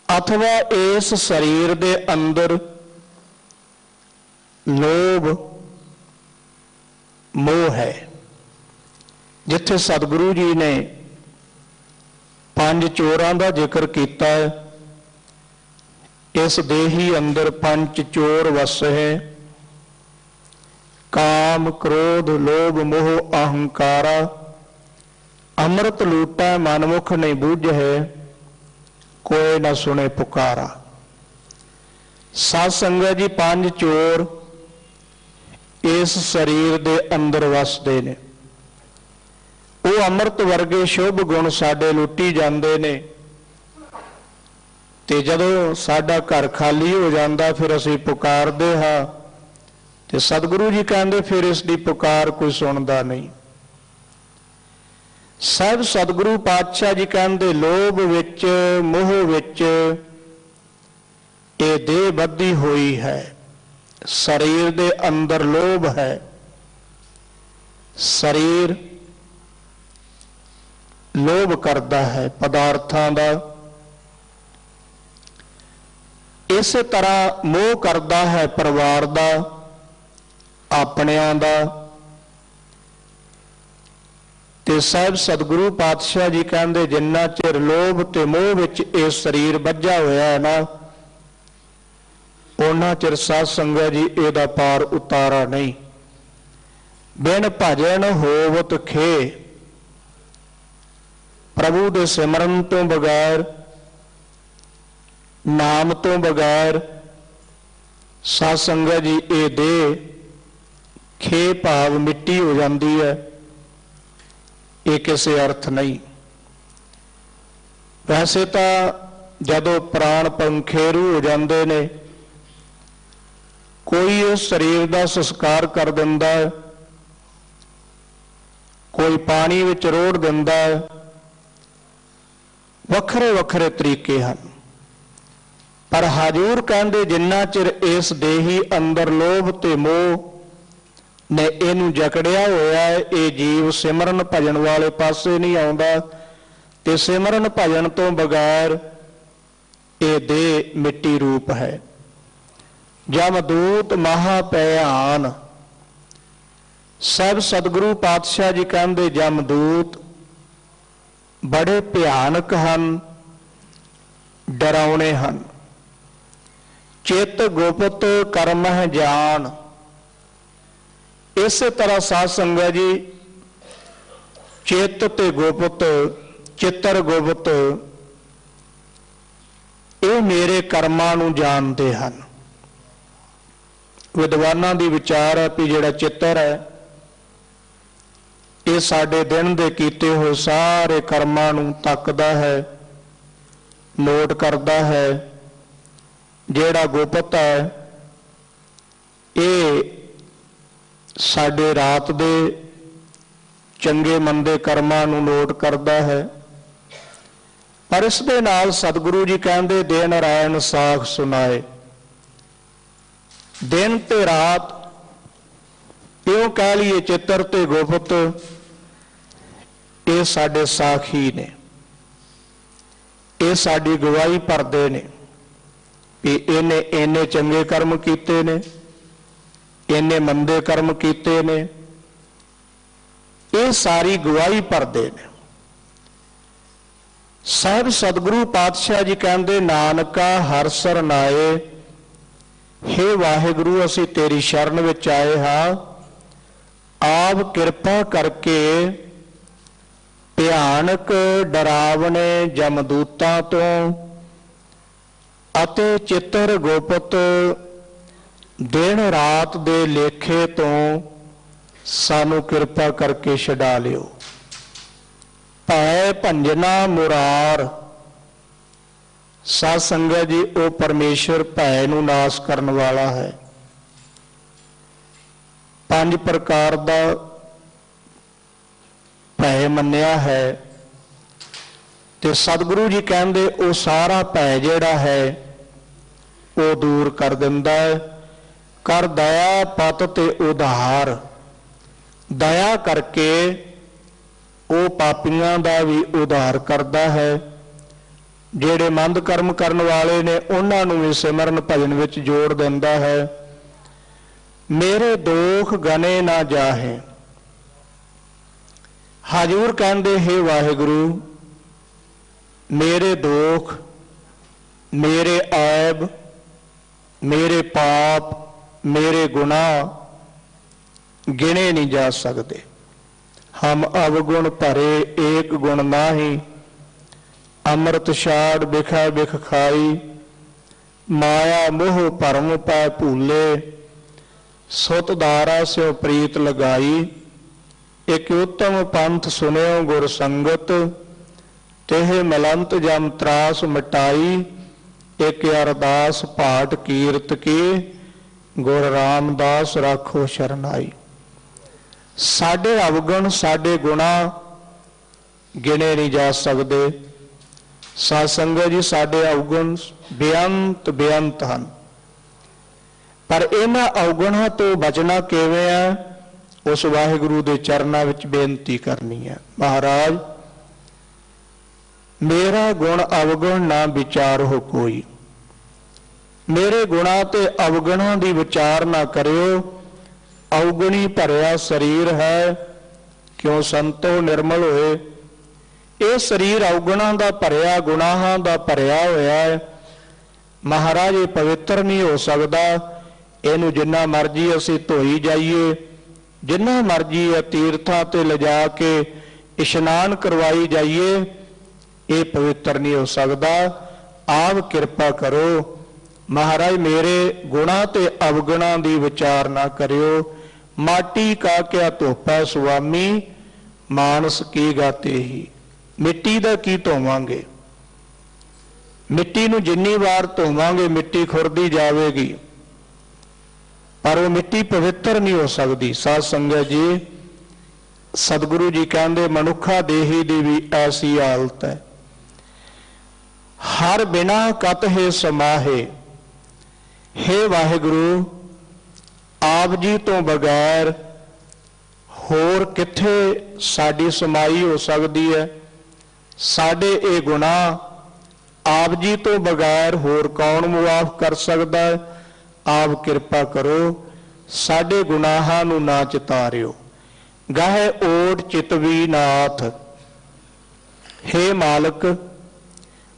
ਅਥਵਾ ਇਸ ਸਰੀਰ ਦੇ ਅੰਦਰ ਲੋਭ ਮੋਹ ਹੈ। ਜਿੱਥੇ ਸਤਿਗੁਰੂ ਜੀ ਨੇ 5 ਚੋਰਾਂ ਦਾ ਜ਼ਿਕਰ ਕੀਤਾ ਹੈ, ਇਸ ਦੇਹੀ ਅੰਦਰ 5 ਚੋਰ ਵਸ ਹੈ। ਕਾਮ, ਕ੍ਰੋਧ, ਲੋਭ, ਮੋਹ, ਅਹੰਕਾਰਾ, ਅੰਮ੍ਰਿਤ ਲੂਟੈ ਮਨਮੁਖ ਨਹੀਂ ਬੂਝੈ, ਕੋਈ ਨਾ ਸੁਣੇ ਪੁਕਾਰਾ। ਸਾਧ ਸੰਗਤ ਜੀ, 5 ਚੋਰ ਇਸ ਸਰੀਰ ਦੇ ਅੰਦਰ ਵਸਦੇ ਨੇ। ਉਹ ਅੰਮ੍ਰਿਤ ਵਰਗੇ ਸ਼ੁਭ ਗੁਣ ਸਾਡੇ ਲੁੱਟੀ ਜਾਂਦੇ ਨੇ, ਤੇ ਜਦੋਂ ਸਾਡਾ ਘਰ ਖਾਲੀ ਹੋ ਜਾਂਦਾ ਫਿਰ ਅਸੀਂ ਪੁਕਾਰਦੇ ਹਾਂ, ਤੇ ਸਤਿਗੁਰੂ ਜੀ ਕਹਿੰਦੇ ਫਿਰ ਇਸ ਦੀ ਪੁਕਾਰ ਕੋਈ ਸੁਣਦਾ ਨਹੀਂ। ਸਾਹਿਬ ਸਤਿਗੁਰੂ ਪਾਤਸ਼ਾਹ ਜੀ ਕਹਿੰਦੇ ਲੋਭ ਵਿੱਚ, ਮੋਹ ਵਿੱਚ ਇਹ ਦੇਹ ਬੱਧੀ ਹੋਈ ਹੈ। ਸਰੀਰ ਦੇ ਅੰਦਰ ਲੋਭ ਹੈ, ਸਰੀਰ ਲੋਭ ਕਰਦਾ ਹੈ ਪਦਾਰਥਾਂ ਦਾ। ਇਸੇ ਤਰ੍ਹਾਂ ਮੋਹ ਕਰਦਾ ਹੈ ਪਰਿਵਾਰ ਦਾ, ਆਪਣਿਆਂ ਦਾ। ਤੇ ਸਾਹਿਬ ਸਤਿਗੁਰੂ ਪਾਤਸ਼ਾਹ ਜੀ ਕਹਿੰਦੇ ਜਿੰਨਾ ਚਿਰ ਲੋਭ ਤੇ ਮੋਹ ਵਿੱਚ ਇਹ ਸਰੀਰ ਬੱਝਾ ਹੋਇਆ ਹੈ ਨਾ, ਉਹਨਾਂ ਚਿਰ ਸਾਧ ਸੰਗਤ ਜੀ ਇਹਦਾ ਪਾਰ ਉਤਾਰਾ ਨਹੀਂ। ਬਿਨ ਭਜਨ ਹੋਵਤ ਖੇ, ਪ੍ਰਭੂ ਦੇ ਸਿਮਰਨ ਤੋਂ ਬਗੈਰ, ਨਾਮ ਤੋਂ ਬਗੈਰ ਸਾਧ ਸੰਗਤ ਜੀ ਇਹ ਦੇਹ ਖੇ ਭਾਵ ਮਿੱਟੀ ਹੋ ਜਾਂਦੀ ਹੈ। ਇਹ ਕਿਸੇ ਅਰਥ ਨਹੀਂ। ਵੈਸੇ ਤਾਂ ਜਦੋਂ ਪ੍ਰਾਣ ਪੰਖੇਰੂ ਹੋ ਜਾਂਦੇ ਨੇ, ਕੋਈ ਇਸ ਸਰੀਰ ਦਾ ਸੰਸਕਾਰ ਕਰ ਦਿੰਦਾ ਹੈ, ਕੋਈ ਪਾਣੀ ਵਿੱਚ ਰੋੜ ਦਿੰਦਾ ਹੈ, ਵੱਖਰੇ ਵੱਖਰੇ ਤਰੀਕੇ ਹਨ। ਪਰ ਹਜ਼ੂਰ ਕਹਿੰਦੇ ਜਿੰਨਾ ਚਿਰ ਇਸ ਦੇਹੀ ਅੰਦਰ ਲੋਭ ਤੇ ਮੋਹ ਨੇ ਇਹਨੂੰ ਜਕੜਿਆ ਹੋਇਆ ਹੈ, ਇਹ ਜੀਵ ਸਿਮਰਨ ਭਜਨ ਵਾਲੇ ਪਾਸੇ ਨਹੀਂ ਆਉਂਦਾ। ਤੇ ਸਿਮਰਨ ਭਜਨ ਤੋਂ ਬਗੈਰ ਇਹ ਦੇਹ ਮਿੱਟੀ ਰੂਪ ਹੈ। ਜਮਦੂਤ ਮਹਾ ਭਿਆਨ, ਸਾਹਿਬ ਸਤਿਗੁਰੂ ਪਾਤਸ਼ਾਹ ਜੀ ਕਹਿੰਦੇ ਜਮਦੂਤ ਬੜੇ ਭਿਆਨਕ ਹਨ, ਡਰਾਉਣੇ ਹਨ। ਚਿੱਤ ਗੁਪਤ ਕਰਮ ਹੈ ਜਾਣ। ਇਸੇ ਤਰ੍ਹਾਂ ਸਾਧ ਸੰਗਤ ਜੀ ਚਿੱਤ ਤੇ ਗੁਪਤ, ਚਿੱਤਰ ਗੁਪਤ ਇਹ ਮੇਰੇ ਕਰਮਾਂ ਨੂੰ ਜਾਣਦੇ ਹਨ। ਵਿਦਵਾਨਾਂ ਦੀ ਵਿਚਾਰ ਹੈ ਕਿ ਜਿਹੜਾ ਚਿੱਤਰ ਹੈ ਇਹ ਸਾਡੇ ਦਿਨ ਦੇ ਕੀਤੇ ਹੋਏ ਸਾਰੇ ਕਰਮਾਂ ਨੂੰ ਤੱਕਦਾ ਹੈ, ਨੋਟ ਕਰਦਾ ਹੈ। ਜਿਹੜਾ ਗੁਪਤ ਹੈ ਇਹ ਸਾਡੇ ਰਾਤ ਦੇ ਚੰਗੇ ਮੰਦੇ ਕਰਮਾਂ ਨੂੰ ਨੋਟ ਕਰਦਾ ਹੈ। ਪਰ ਇਸ ਦੇ ਨਾਲ ਸਤਿਗੁਰੂ ਜੀ ਕਹਿੰਦੇ ਦਿਨ ਨਾਰਾਇਣ ਸਾਖ ਸੁਣਾਏ। ਦਿਨ ਤੇ ਰਾਤ ਇਉਂ ਕਹਿ ਲਈਏ ਚਿੱਤਰ ਤੇ ਗੁਪਤ ਇਹ ਸਾਡੇ ਸਾਖੀ ਨੇ, ਇਹ ਸਾਡੀ ਗਵਾਹੀ ਭਰਦੇ ਨੇ ਵੀ ਇਹਨੇ ਇੰਨੇ ਚੰਗੇ ਕਰਮ ਕੀਤੇ ਨੇ, ਇੰਨੇ ਮੰਦੇ ਕਰਮ ਕੀਤੇ ਨੇ। ਇਹ ਸਾਰੀ ਗਵਾਹੀ ਭਰਦੇ ਨੇ। ਸਾਹਿਬ ਸਤਿਗੁਰੂ ਪਾਤਸ਼ਾਹ ਜੀ ਕਹਿੰਦੇ ਨਾਨਕਾ ਹਰਿ ਸਰਨਾਏ, ਹੇ ਵਾਹਿਗੁਰੂ ਅਸੀਂ ਤੇਰੀ ਸ਼ਰਨ ਵਿੱਚ ਆਏ ਹਾਂ। ਆਪ ਕਿਰਪਾ ਕਰਕੇ ਭਿਆਨਕ ਡਰਾਵਣੇ ਜਮਦੂਤਾਂ ਤੋਂ ਅਤੇ ਚਿੱਤਰ ਗੁਪਤ ਦਿਨ ਰਾਤ ਦੇ ਲੇਖੇ ਤੋਂ ਸਾਨੂੰ ਕਿਰਪਾ ਕਰਕੇ ਛਡਾ ਲਿਓ। ਭੈ ਭੰਜਨਾ ਮੁਰਾਰ, ਸਾਧ ਸੰਗਤ ਜੀ ਉਹ ਪਰਮੇਸ਼ਰ ਭੈ ਨੂੰ ਨਾਸ਼ ਕਰਨ ਵਾਲਾ ਹੈ। 5 ਪ੍ਰਕਾਰ ਦਾ ਭੈ ਮੰਨਿਆ ਹੈ ਤੇ ਸਤਿਗੁਰੂ ਜੀ ਕਹਿੰਦੇ ਉਹ ਸਾਰਾ ਭੈ ਜਿਹੜਾ ਹੈ ਉਹ ਦੂਰ ਕਰ ਦਿੰਦਾ ਹੈ। ਕਰ ਦਇਆ ਪਤ ਤੇ ਉਧਾਰ, ਦਇਆ ਕਰਕੇ ਉਹ ਪਾਪੀਆਂ ਦਾ ਵੀ ਉਧਾਰ ਕਰਦਾ ਹੈ। ਜਿਹੜੇ ਮੰਦ ਕਰਮ ਕਰਨ ਵਾਲੇ ਨੇ ਉਹਨਾਂ ਨੂੰ ਵੀ ਸਿਮਰਨ ਭਜਨ ਵਿੱਚ ਜੋੜ ਦਿੰਦਾ ਹੈ। ਮੇਰੇ ਦੋਖ ਗਨੇ ਨਾ ਜਾਹੇ। ਹਜ਼ੂਰ ਕਹਿੰਦੇ, ਹੇ ਵਾਹਿਗੁਰੂ, ਮੇਰੇ ਦੋਖ, ਮੇਰੇ ਐਬ, ਮੇਰੇ ਪਾਪ, ਮੇਰੇ ਗੁਨਾਹ ਗਿਣੇ ਨਹੀਂ ਜਾ ਸਕਦੇ। ਹਮ ਅਵਗੁਣ ਭਰੇ ਏਕ ਗੁਣ ਨਾਹੀ, ਅੰਮ੍ਰਿਤ ਛਾੜ ਬਿਖੈ ਬਿਖ ਖਾਈ। ਮਾਇਆ ਮੋਹ ਭਰਮ ਪੈ ਭੂਲੇ, ਸੁਤ ਦਾਰਾ ਸਿਉ ਪ੍ਰੀਤ ਲਗਾਈ। ਇਕ ਉੱਤਮ ਪੰਥ ਸੁਨਿਓ ਗੁਰ ਸੰਗਤ, ਤਿਹ ਮਲੰਤ ਜਮ ਤਰਾਸ ਮਿਟਾਈ। ਇਕ ਅਰਦਾਸ ਪਾਠ ਕੀਰਤ ਕੀ, ਗੁਰ ਰਾਮਦਾਸ ਰਾਖੋ ਸ਼ਰਨਾਈ। ਸਾਡੇ ਅਵਗੁਣ, ਸਾਡੇ ਗੁਨਾਹ ਗਿਣੇ ਨਹੀਂ ਜਾ ਸਕਦੇ। ਸਾਧ ਸੰਗਤ ਜੀ, ਸਾਡੇ ਅਵਗੁਣ ਬੇਅੰਤ ਬੇਅੰਤ ਹਨ, ਪਰ ਇਹਨਾਂ ਅਵਗੁਣਾਂ ਤੋਂ ਬਚਣਾ ਕਿਵੇਂ ਹੈ? ਉਸ ਵਾਹਿਗੁਰੂ ਦੇ ਚਰਨਾਂ ਵਿੱਚ ਬੇਨਤੀ ਕਰਨੀ ਹੈ। ਮਹਾਰਾਜ, ਮੇਰਾ ਗੁਣ ਅਵਗੁਣ ਨਾ ਵਿਚਾਰੋ ਕੋਈ। ਮੇਰੇ ਗੁਣਾਂ ਤੇ ਅਵਗੁਣਾਂ ਦੀ ਵਿਚਾਰ ਨਾ ਕਰਿਓ। ਅਵਗੁਣੀ ਭਰਿਆ ਸਰੀਰ ਹੈ, ਕਿਉਂ ਸੰਤੋ ਨਿਰਮਲ ਹੋਏ। ਇਹ ਸਰੀਰ ਅਵਗੁਣਾਂ ਦਾ ਭਰਿਆ, ਗੁਨਾਹਾਂ ਦਾ ਭਰਿਆ ਹੋਇਆ ਹੈ। ਮਹਾਰਾਜ, ਇਹ ਪਵਿੱਤਰ ਨਹੀਂ ਹੋ ਸਕਦਾ। ਇਹਨੂੰ ਜਿੰਨਾ ਮਰਜੀ ਅਸੀਂ ਧੋਈ ਜਾਈਏ, ਜਿੰਨਾ ਮਰਜੀ ਤੀਰਥਾਂ ਤੇ ਲਿਜਾ ਕੇ ਇਸ਼ਨਾਨ ਕਰਵਾਈ ਜਾਈਏ, ਇਹ ਪਵਿੱਤਰ ਨਹੀਂ ਹੋ ਸਕਦਾ। ਆਪ ਕਿਰਪਾ ਕਰੋ। ਮਹਾਰਾਜ, ਮੇਰੇ ਗੁਣਾਂ ਤੇ ਅਵਗੁਣਾਂ ਦੀ ਵਿਚਾਰ ਨਾ ਕਰਿਓ। ਮਾਟੀ ਕਾ ਕਿਆ ਧੋਪੈ ਸੁਆਮੀ, ਮਾਨਸ ਕੀ ਗਾਤੇ ਹੀ। ਮਿੱਟੀ ਦਾ ਕੀ ਧੋਵਾਂਗੇ? ਮਿੱਟੀ ਨੂੰ ਜਿੰਨੀ ਵਾਰ ਧੋਵਾਂਗੇ ਮਿੱਟੀ ਖੁਰਦੀ ਜਾਵੇਗੀ, ਪਰ ਉਹ ਮਿੱਟੀ ਪਵਿੱਤਰ ਨਹੀਂ ਹੋ ਸਕਦੀ। ਸਾਧ ਸੰਗਤ ਜੀ, ਸਤਿਗੁਰੂ ਜੀ ਕਹਿੰਦੇ, ਮਨੁੱਖਾ ਦੇਹੀ ਦੀ ਵੀ ਐਸੀ ਹਾਲਤ ਹੈ। ਹਰ ਬਿਨਾ ਕਤ ਹੈ ਸਮਾਹੇ। ਹੇ ਵਾਹਿਗੁਰੂ, ਆਪ ਜੀ ਤੋਂ ਬਗੈਰ ਹੋਰ ਕਿੱਥੇ ਸਾਡੀ ਸਮਾਈ ਹੋ ਸਕਦੀ ਹੈ? ਸਾਡੇ ਇਹ ਗੁਨਾਹ ਆਪ ਜੀ ਤੋਂ ਬਗੈਰ ਹੋਰ ਕੌਣ ਮੁਆਫ ਕਰ ਸਕਦਾ ਹੈ? ਆਪ ਕਿਰਪਾ ਕਰੋ, ਸਾਡੇ ਗੁਨਾਹਾਂ ਨੂੰ ਨਾ ਚਿਤਾਰਿਓ। ਗਾਹੇ ਓਟ ਚਿਤਵੀ ਨਾਥ। ਹੇ ਮਾਲਕ,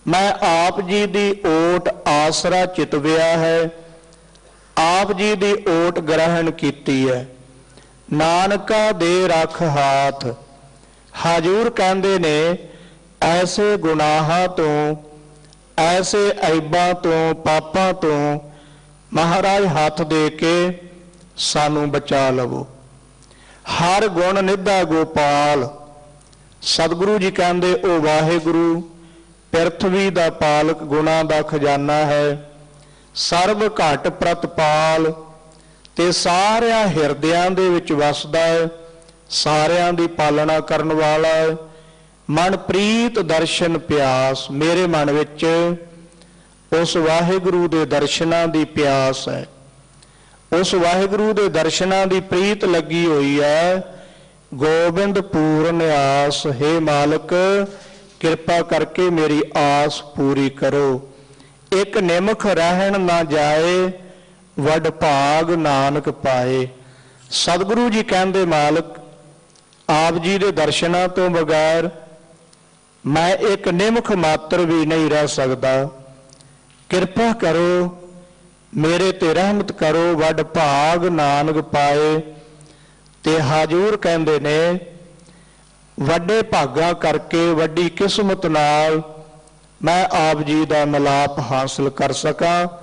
ਮੈਂ ਆਪ ਜੀ ਦੀ ਓਟ ਆਸਰਾ ਚਿਤਵਿਆ ਹੈ, ਆਪ ਜੀ ਦੀ ਓਟ ਗ੍ਰਹਿਣ ਕੀਤੀ ਹੈ। ਨਾਨਕਾ ਦੇ ਰੱਖ ਹਾਥ। ਹਜ਼ੂਰ ਕਹਿੰਦੇ ਨੇ, ਐਸੇ ਗੁਨਾਹਾਂ ਤੋਂ, ਐਸੇ ਐਬਾਂ ਤੋਂ, ਪਾਪਾਂ ਤੋਂ ਮਹਾਰਾਜ ਹੱਥ ਦੇ ਕੇ ਸਾਨੂੰ ਬਚਾ ਲਵੋ। ਹਰ ਗੁਣ ਨਿਧਾ ਗੋਪਾਲ। ਸਤਿਗੁਰੂ ਜੀ ਕਹਿੰਦੇ, ਉਹ ਵਾਹਿਗੁਰੂ ਪਿਰਥਵੀ ਦਾ ਪਾਲਕ, ਗੁਣਾਂ ਦਾ ਖਜ਼ਾਨਾ ਹੈ, ਸਰਬ ਘਟ ਪ੍ਰਤਪਾਲ, ਤੇ ਸਾਰਿਆਂ ਹਿਰਦਿਆਂ ਦੇ ਵਿੱਚ ਵਸਦਾ ਹੈ, ਸਾਰਿਆਂ ਦੀ ਪਾਲਣਾ ਕਰਨ ਵਾਲਾ ਹੈ। ਮਨ ਪ੍ਰੀਤ ਦਰਸ਼ਨ ਪਿਆਸ। ਮੇਰੇ ਮਨ ਵਿੱਚ ਉਸ ਵਾਹਿਗੁਰੂ ਦੇ ਦਰਸ਼ਨਾਂ ਦੀ ਪਿਆਸ ਹੈ, ਉਸ ਵਾਹਿਗੁਰੂ ਦੇ ਦਰਸ਼ਨਾਂ ਦੀ ਪ੍ਰੀਤ ਲੱਗੀ ਹੋਈ ਹੈ। ਗੋਬਿੰਦ ਪੂਰਨ ਆਸ। ਹੇ ਮਾਲਕ, ਕਿਰਪਾ ਕਰਕੇ ਮੇਰੀ ਆਸ ਪੂਰੀ ਕਰੋ। ਇੱਕ ਨਿਮਖ ਰਹਿਣ ਨਾ ਜਾਏ, ਵੱਡ ਭਾਗ ਨਾਨਕ ਪਾਏ। ਸਤਿਗੁਰੂ ਜੀ ਕਹਿੰਦੇ, ਮਾਲਕ, ਆਪ ਜੀ ਦੇ ਦਰਸ਼ਨਾਂ ਤੋਂ ਬਗੈਰ ਮੈਂ ਇੱਕ ਨਿਮਖ ਮਾਤਰ ਵੀ ਨਹੀਂ ਰਹਿ ਸਕਦਾ। ਕਿਰਪਾ ਕਰੋ, ਮੇਰੇ ਤੇ ਰਹਿਮਤ ਕਰੋ, ਵੱਡ ਭਾਗ ਨਾਨਕ ਪਾਏ। ਤੇ ਹਜ਼ੂਰ ਕਹਿੰਦੇ ਨੇ, ਵੱਡੇ ਭਾਗਾਂ ਕਰਕੇ, ਵੱਡੀ ਕਿਸਮਤ ਨਾਲ ਮੈਂ ਆਪ ਜੀ ਦਾ ਮਿਲਾਪ ਹਾਸਲ ਕਰ ਸਕਾਂ।